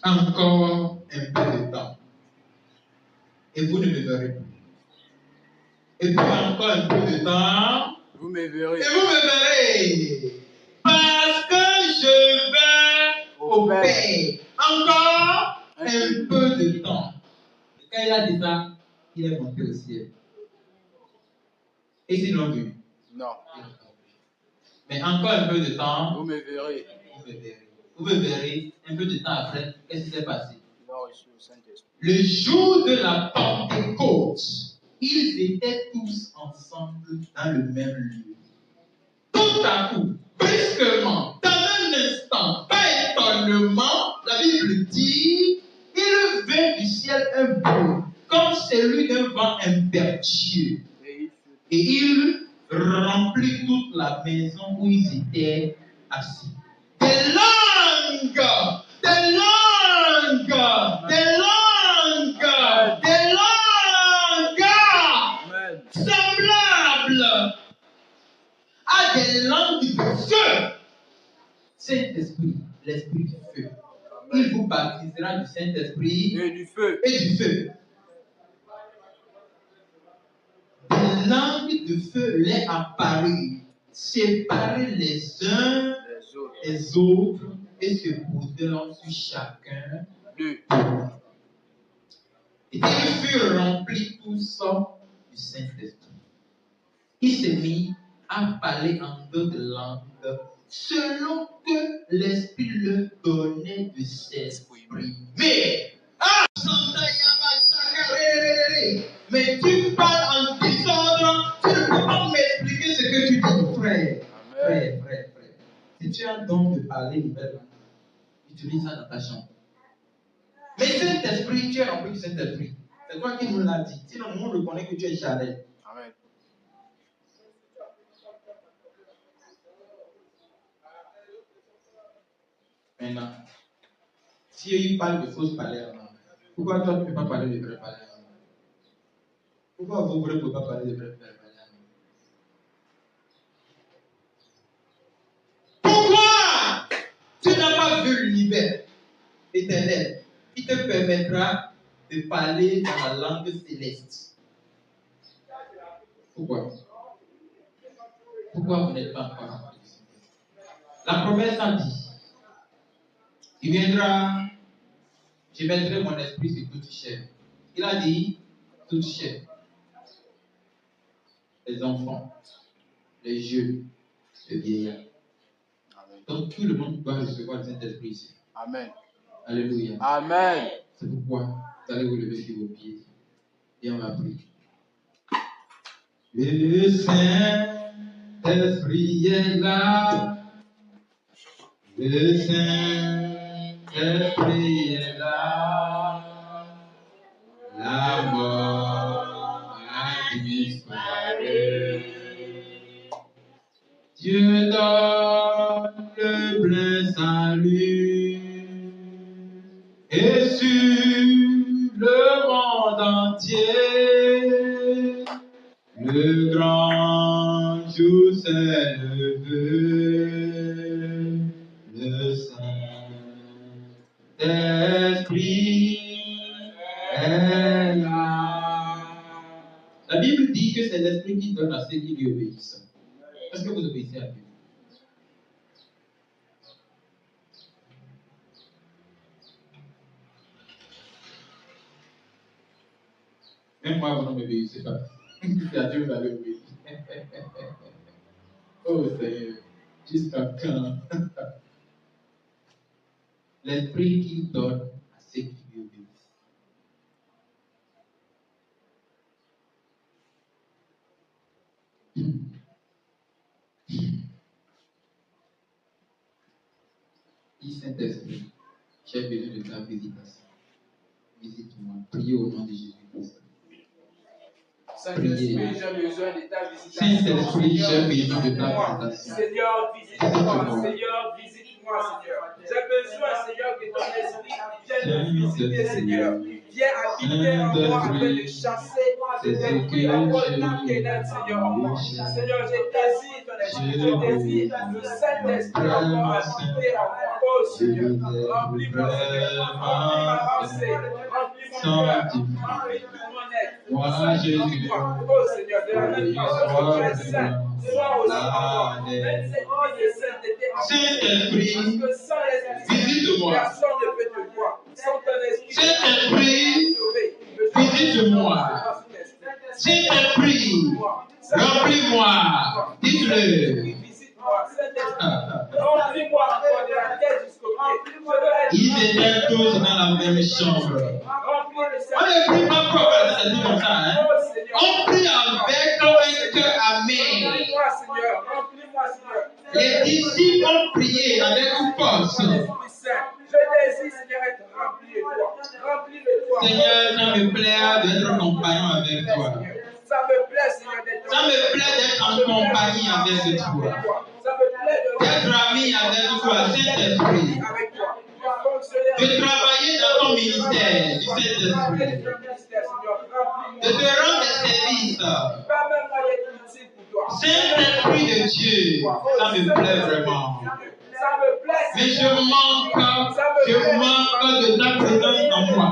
Encore un peu de temps. Et vous ne me verrez plus. Et puis encore un peu de temps. Vous me verrez. Et vous me verrez. Parce que je vais au Père. Encore un peu de temps. Et quand il a dit ça, il est monté au ciel. Et s'ils l'ont vu? Non. Mais encore un peu de temps. Vous me verrez. Vous me verrez. Vous me verrez. Un peu de temps après, qu'est-ce qui s'est passé? Il a reçu le Saint-Esprit. Le jour de la Pentecôte, ils étaient tous ensemble dans le même lieu. Tout à coup, brusquement, dans un instant, pas étonnement, la Bible dit, il vint du ciel un bruit, comme celui d'un vent impétueux. Et il remplit toute la maison où ils étaient assis. Des langues, des langues, des langues, des langues Amen. semblables à des langues de feu. Saint-Esprit, l'Esprit du feu. Il vous baptisera du Saint-Esprit Et du feu. et du feu. Des langues de feu les apparurent, séparées les uns des autres et se posèrent sur chacun Deux. Et ils furent remplis tous du Saint-Esprit. Il se mit à parler en d'autres langues selon que l'Esprit leur donnait de s'exprimer. Mais tu parles en désordre, tu ne peux pas m'expliquer ce que tu dis, frère. Frère. Si tu as un don de parler une belle langue, utilise ça dans ta chambre. Mais Saint-Esprit, tu es rempli du Saint-Esprit. C'est toi qui nous l'as dit. Sinon, nous, on reconnaît que tu es Jared. Amen. Maintenant, si il parle de fausses parler en langue, pourquoi toi tu ne peux pas parler de vraies parler en langue? Pourquoi vous ne pouvez pas parler de vraies parler en langue? Pourquoi tu n'as pas vu l'univers éternel qui te permettra de parler dans la langue céleste? Pourquoi? Pourquoi vous n'êtes pas encore rempli? La promesse a dit, il viendra, je mettrai mon esprit sur toute chair. Il a dit, toute chair. Les enfants, les jeunes, les vieillards. Amen. Donc tout le monde doit recevoir le Saint-Esprit ici. Amen. Alléluia. Amen. C'est pourquoi vous allez vous lever sur vos pieds. Et on va prier. Le Saint-Esprit est là. Le Saint-Esprit est là. La mort a disparu. Dieu donne le plein salut. Et sur le monde entier, le grand jour s'est levé. Le Saint-Esprit est là. La Bible dit que c'est l'Esprit qui donne à ceux qui lui obéissent. Est-ce que vous obéissez à Dieu? Même moi, vous ne m'obéissez pas. C'est à Dieu que vous allez obéir. Oh Seigneur, jusqu'à quand? L'Esprit qui donne à ceux qui lui obéissent. Dis Saint-Esprit, j'ai besoin de ta visitation. Visite-moi. Priez au nom de Jésus-Christ. prier. Saint-Esprit, j'ai besoin de ta visitation. Saint-Esprit, j'ai besoin de ta Visite-moi. visitation. Seigneur, visite-moi. Seigneur, visite-moi, Seigneur. J'ai besoin, Seigneur, que ton esprit vienne me visiter, Seigneur. Viens habiter en moi afin de chasser cet esprit encore de ta ténèbres, Seigneur, en moi. Seigneur, je désire ton esprit. Je désire le Saint-Esprit encore habiter en moi. Oh Seigneur, remplis-moi, Seigneur. Remplis ma pensée. Remplis mon cœur. Remplis tout mon être. Sanctifie-moi. Oh Seigneur, de la même façon que tu es saint, sois aussi en moi. Même cette vie de sainteté en moi. Saint-Esprit, Parce que sans l'esprit, visite-moi. personne ne peut te voir. Sans ton esprit, Saint-Esprit, visite-moi. Saint-Esprit, remplis-moi. Dites-le. Remplis-moi encore de la tête jusqu'au pied. Ils étaient tous dans la même chambre. On ne prie pas pour ça dit comme ça. Hein? On prie avec un cœur amer. Remplis-moi, Seigneur. Remplis-moi, Seigneur. Les disciples ont prié avec force. Je désire, Seigneur, être rempli de toi. Rempli de toi. Seigneur, ça me plaît d'être compagnon avec toi. Ça me plaît, Seigneur, d'être Ça me plaît d'être en compagnie avec toi. Ça me plaît D'être ami avec toi, Saint-Esprit. avec toi. De travailler dans ton ministère, du Saint-Esprit. De te rendre des services. Saint-Esprit de Dieu, ça me plaît vraiment. Mais je manque de ta présence en moi.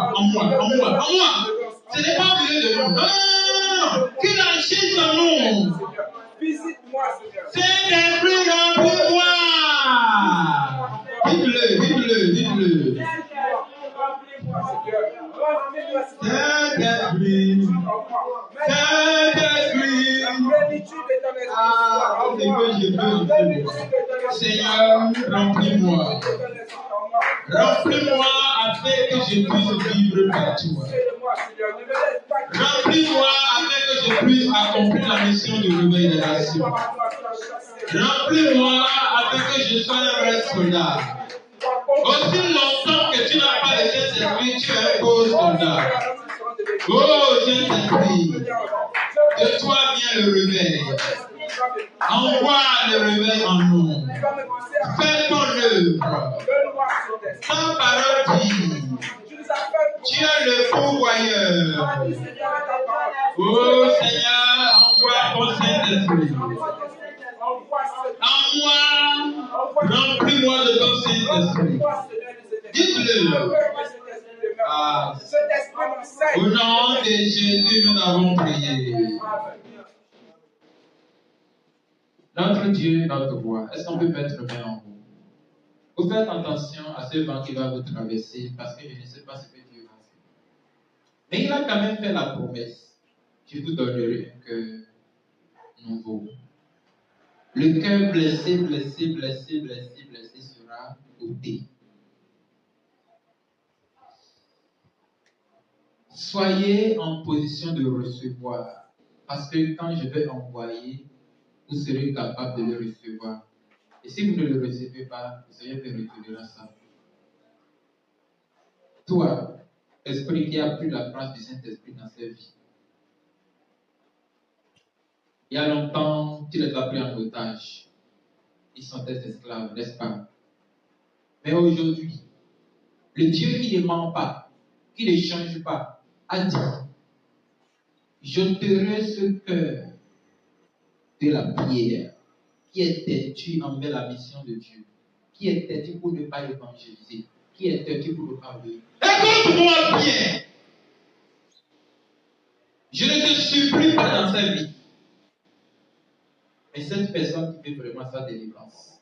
Ce n'est pas mieux de nous. Non. Qu'il agisse en nous. Visite-moi, Seigneur. Saint-Esprit, remplis-moi. Dites-le. Remplis-moi, Seigneur. Remplis-moi, Seigneur. Saint-Esprit. Ah, c'est que je veux. Seigneur, remplis-moi. Remplis-moi afin que je puisse vivre pour toi. Remplis-moi afin que je puisse accomplir la mission du réveil des nations. Remplis-moi afin que je sois un vrai soldat. Aussi longtemps que tu n'as pas le Saint-Esprit, tu es un beau soldat. Oh Saint-Esprit, de toi vient le réveil. Envoie le réveil en nous. Fais ton œuvre. Ta parole dit, tu es le pourvoyeur. Oh Seigneur, envoie ton Saint-Esprit. En moi, remplis-moi de ton Saint-Esprit. Dites-le. Ah. Au nom de Jésus, nous avons prié. Notre Dieu, notre voix. Est-ce qu'on peut mettre main en vous? Vous faites attention à ce vent qui va vous traverser parce que je ne sais pas ce que Dieu va faire. Mais il a quand même fait la promesse. Je vous donnerai un cœur nouveau. Le cœur blessé sera ôté. Soyez en position de recevoir. Parce que quand je vais envoyer, vous serez capable de le recevoir. Et si vous ne le recevez pas, le Seigneur te retirera ça. Toi, esprit qui a pris la place du Saint-Esprit dans sa vie. Il y a longtemps, tu les as pris en otage. Ils sont tes esclaves, n'est-ce pas? Mais aujourd'hui, le Dieu qui ne ment pas, qui ne change pas, a dit, j'ôterai ce cœur de la prière qui est têtu envers la mission de Dieu, qui est têtu pour ne pas évangéliser, qui est têtu pour ne pas obéir. Écoute-moi bien. Je ne te supplie pas dans sa vie. Mais cette personne qui fait vraiment sa délivrance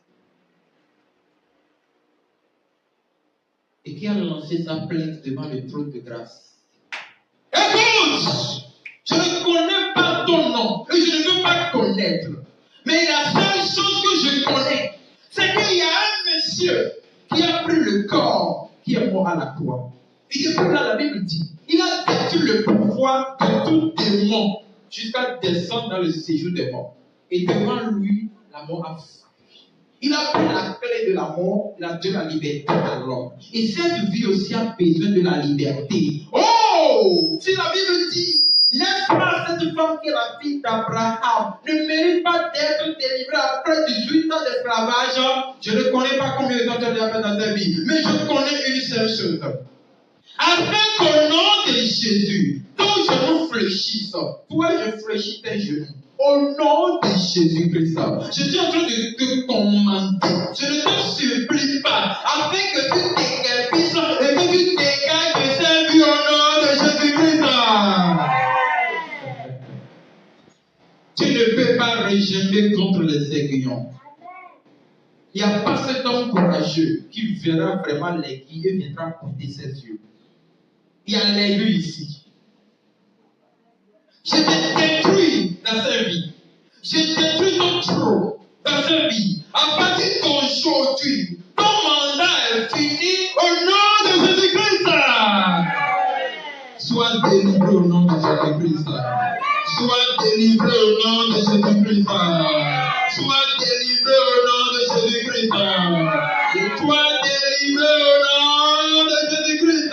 et qui a lancé sa plainte devant le trône de grâce. Écoute! Je ne connais pas ton nom et je ne veux pas te connaître. Mais la seule chose que je connais, c'est qu'il y a un monsieur qui a pris le corps qui est mort à la croix. Et depuis là, la Bible dit, il a détruit le pouvoir de tout démon jusqu'à descendre dans le séjour des morts. Et devant lui, la mort a fui. Il a pris la clé de la mort, il a donné la liberté à l'homme. Et cette vie aussi a besoin de la liberté. Oh! Si la Bible dit, n'est-ce pas cette femme tant que la fille d'Abraham ne mérite pas d'être délivrée après 18 ans d'esclavage. Je ne connais pas combien de temps tu as fait dans ta vie, mais je connais une seule chose. Afin qu'au nom de Jésus, ton genou fléchisse. Toi, je fléchis tes genoux. Au nom de Jésus-Christ, je suis en train de te commander. Je ne te supplie pas, afin que tu t'écarpisses et que tu t'écartes de cette vie au nom de Jésus-Christ. Tu ne peux pas régimber contre les aiguillons. Il n'y a pas cet homme courageux qui verra vraiment l'aiguille et viendra porter ses yeux. Il y a l'aiguille ici. Je te détruis dans sa vie. Je détruis ton trou dans sa vie. À partir d'aujourd'hui, ton mandat est fini au nom de Jésus-Christ. Sois délivré au nom de Jésus-Christ. Sois délivré au nom de Jésus-Christ. Sois délivré au nom de Jésus-Christ. Sois délivré au nom de Jésus-Christ.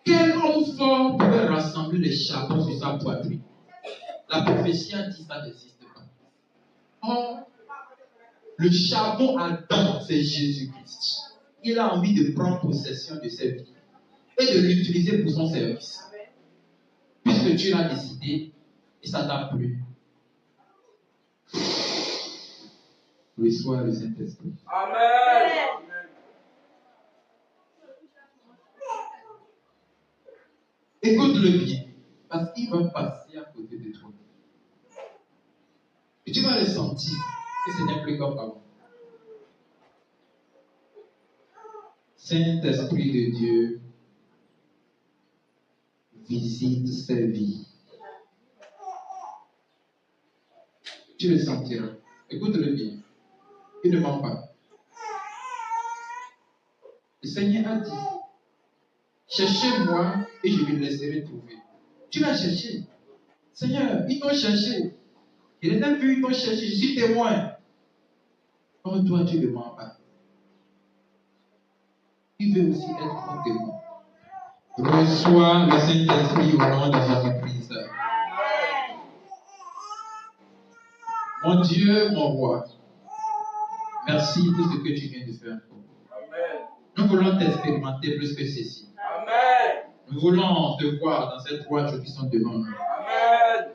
Quel homme fort pouvait rassembler les charbons sur sa poitrine? La prophétie a dit ça n'existe pas. Or, le charbon ardent, c'est Jésus-Christ. Il a envie de prendre possession de sa vie et de l'utiliser pour son service. Puisque tu l'as décidé et ça t'a plu. Reçois le Saint-Esprit. Amen. Écoute-le bien, parce qu'il va passer à côté de toi. Et tu vas le sentir que ce n'est plus comme avant. Saint-Esprit de Dieu, visite sa vie. Tu le sentiras. Écoute-le bien. Il ne ment pas. Le Seigneur a dit, cherchez-moi et je vous laisserai trouver. Tu l'as cherché. Seigneur, ils t'ont cherché. Je les ai vus, ils t'ont cherché. Je suis témoin. Comme toi, tu ne mens pas. Il veut aussi être ton témoin. Reçois le Saint-Esprit au nom de Jésus-Christ. Mon Dieu, mon roi, merci pour ce que tu viens de faire. Amen. Nous voulons t'expérimenter plus que ceci. Amen. Nous voulons te voir dans ces 3 jours qui sont devant nous. Amen.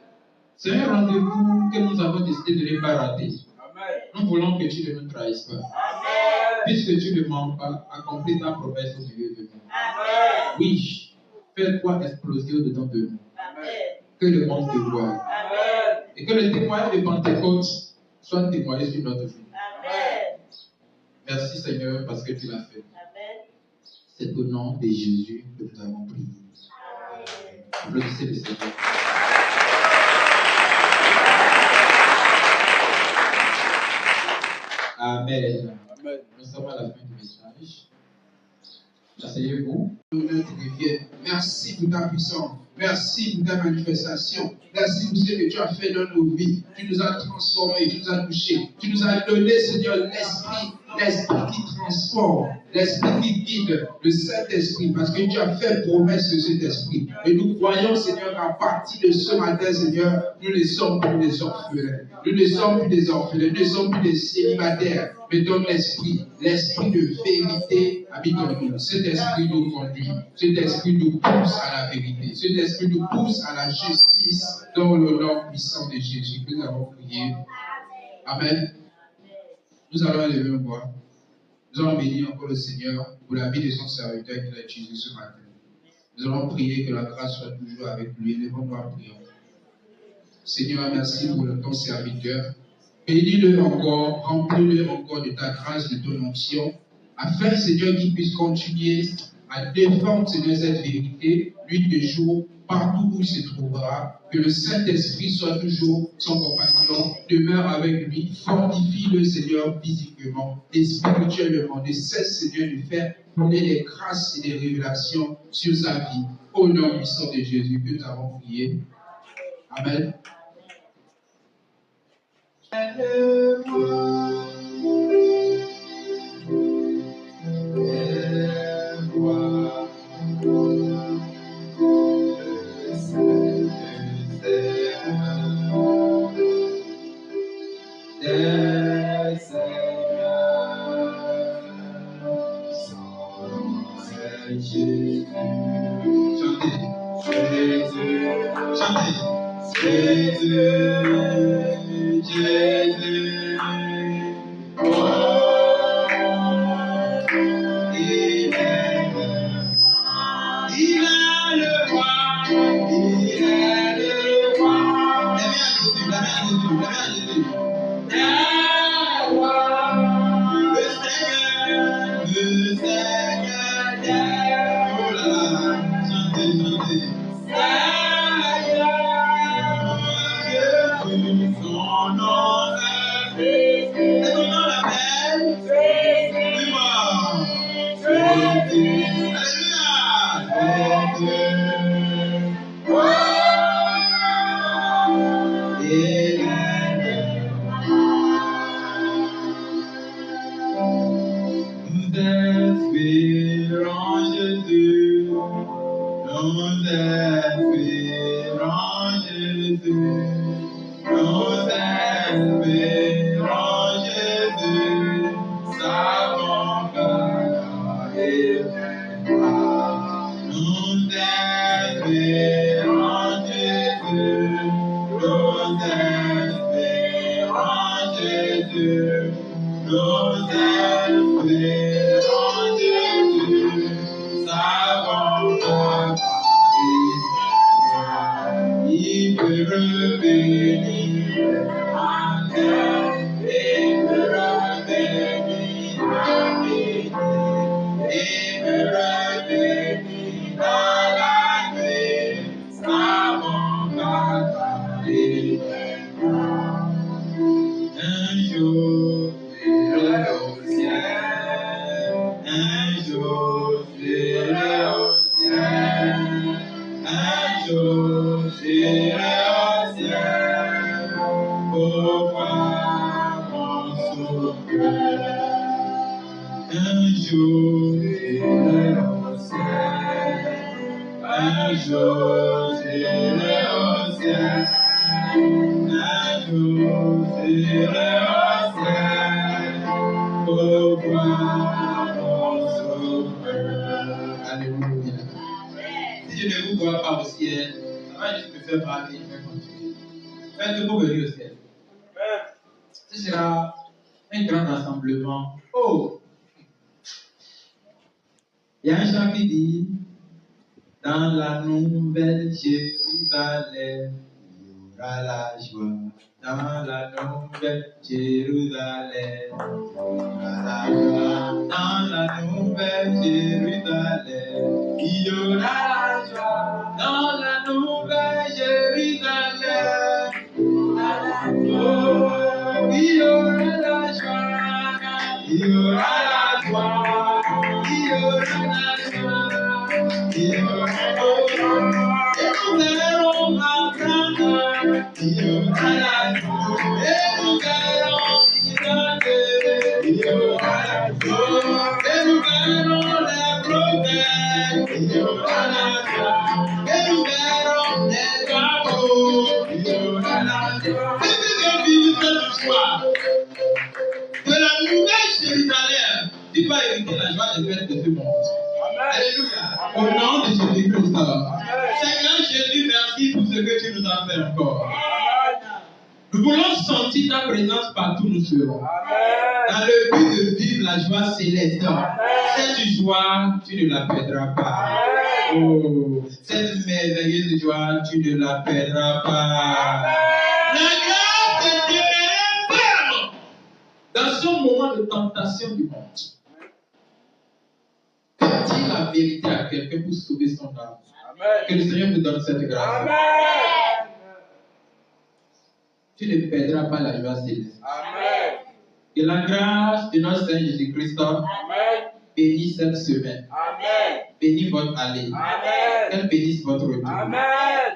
C'est un rendez-vous que nous avons décidé de ne pas rater. Amen. Nous voulons que tu ne nous trahisses pas. Amen. Puisque tu ne mens pas, accomplis ta promesse au milieu de nous. Amen. Oui, fais-toi exploser au-dedans de nous. Amen. Que le monde te voie. Amen. Et que le témoignage de Pentecôte soit témoigné sur notre vie. Amen. Merci Seigneur parce que tu l'as fait. Amen. C'est au nom de Jésus que nous avons prié. Applaudissez le Seigneur. Amen. Amen. Nous sommes à la fin du message. Asseyez-vous. Merci pour ta puissance. Merci pour ta manifestation. Merci pour ce que tu as fait dans nos vies. Tu nous as transformés, tu nous as touchés. Tu nous as donné, Seigneur, l'esprit qui transforme, l'esprit qui guide, le Saint-Esprit, parce que tu as fait promesse de cet esprit. Et nous croyons, Seigneur, qu'à partir de ce matin, Seigneur, nous ne sommes plus des orphelins. Nous ne sommes plus des orphelins, nous ne sommes plus des célibataires. Mais donne l'esprit de vérité habite en nous. Cet esprit nous conduit. Cet esprit nous pousse à la vérité. Cet esprit nous pousse à la justice dans le nom puissant de Jésus. Nous avons prié. Amen. Nous allons élever nos voix. Nous allons bénir encore le Seigneur pour la vie de son serviteur qu'il a utilisé ce matin. Nous allons prier que la grâce soit toujours avec lui. Élevons-nous, prions. Seigneur, merci pour ton serviteur. Bénis-le encore, remplis-le encore de ta grâce, de ton onction, afin, Seigneur, qu'il puisse continuer à défendre, Seigneur, cette vérité, nuit et jour, partout où il se trouvera. Que le Saint-Esprit soit toujours son compagnon, demeure avec lui, fortifie-le, Seigneur, physiquement et spirituellement. Ne cesse, Seigneur, de faire donner des grâces et des révélations sur sa vie. Au nom puissant de Jésus que nous avons prié. Amen. Jésus. Chantez. Jésus. Chantez. Jésus. Jésus. Oh, il est le roi. Il est le roi. La main à Jésus. La main à Jésus. La main à Jésus. Le Seigneur, oh là là, chantez, chantez. Jésus, son nom est son nom l'appelle plus fort. Jésus, alléluia. Espérons Jésus, nous espérons Jésus, nous espérons Jésus, savons que il viendra. Nous espérons Jésus, nous espérons Jésus, nous espérons Jésus, savons que il peut revenir en terre, il peut revenir à midi, il peut revenir dans la nuit, savons que il viendra. Un jour, j'irai au ciel, un jour, j'irai au ciel, un jour, j'irai au ciel, pour voir mon sauveur. Un jour, j'irai au ciel, un jour, j'irai au ciel, un jour, j'irai au ciel, pour voir mon sauveur. Alléluia. Si je ne vous vois pas au ciel, ça va juste me faire parler, je vais continuer. Faites pour venir au ciel. Ce sera un grand rassemblement. Oh! Il y a un chant qui dit, dans la nouvelle Jérusalem, il y aura la joie. Dans la nouvelle Jérusalem, il y aura la joie. Dans la nouvelle Jérusalem, il y aura la joie. Dans la nouvelle Jérusalem, il y aura la joie. Il y aura la joie. Il y aura la joie. Il y aura la joie. Et nous verrons Abraham. Il y aura la joie. Et nous verrons Isaac. Il y aura la joie. Et nous verrons les prophètes. Il y aura la joie. Et nous verrons les drapeaux. Il y aura la joie. Et nous vivons cette joie de la nouvelle Jérusalem qui va éviter la joie des fêtes de ce monde. Alléluia. Au nom de Jésus-Christ. Seigneur Jésus, merci pour ce que tu nous as fait encore. Nous voulons sentir ta présence partout où nous serons. Dans le but de vivre la joie céleste. Cette joie, tu ne la perdras pas. Oh, cette merveilleuse joie, tu ne la perdras pas. La grâce de Dieu est ferme dans ce moment de tentation du monde. Dis la vérité à quelqu'un pour sauver son âme. Que le Seigneur vous donne cette grâce. Amen. Tu ne perdras pas la joie céleste. Amen. Que la grâce de notre Seigneur Jésus-Christ bénisse cette semaine. Amen. Bénisse votre allée. Amen. Qu'elle bénisse votre retour. Amen.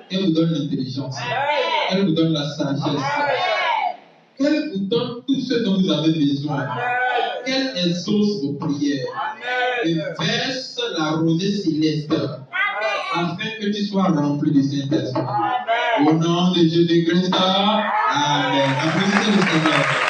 Qu'elle vous donne l'intelligence. Amen. Qu'elle vous donne la sagesse. Amen. Qu'elle vous donne tout ce dont vous avez besoin. Amen. Qu'elle exauce vos prières. Et Amen. verse la rosée céleste. Afin que tu sois rempli du Saint-Esprit. Amen. Au nom de Jésus-Christ. Amen. Applaudissez le Seigneur.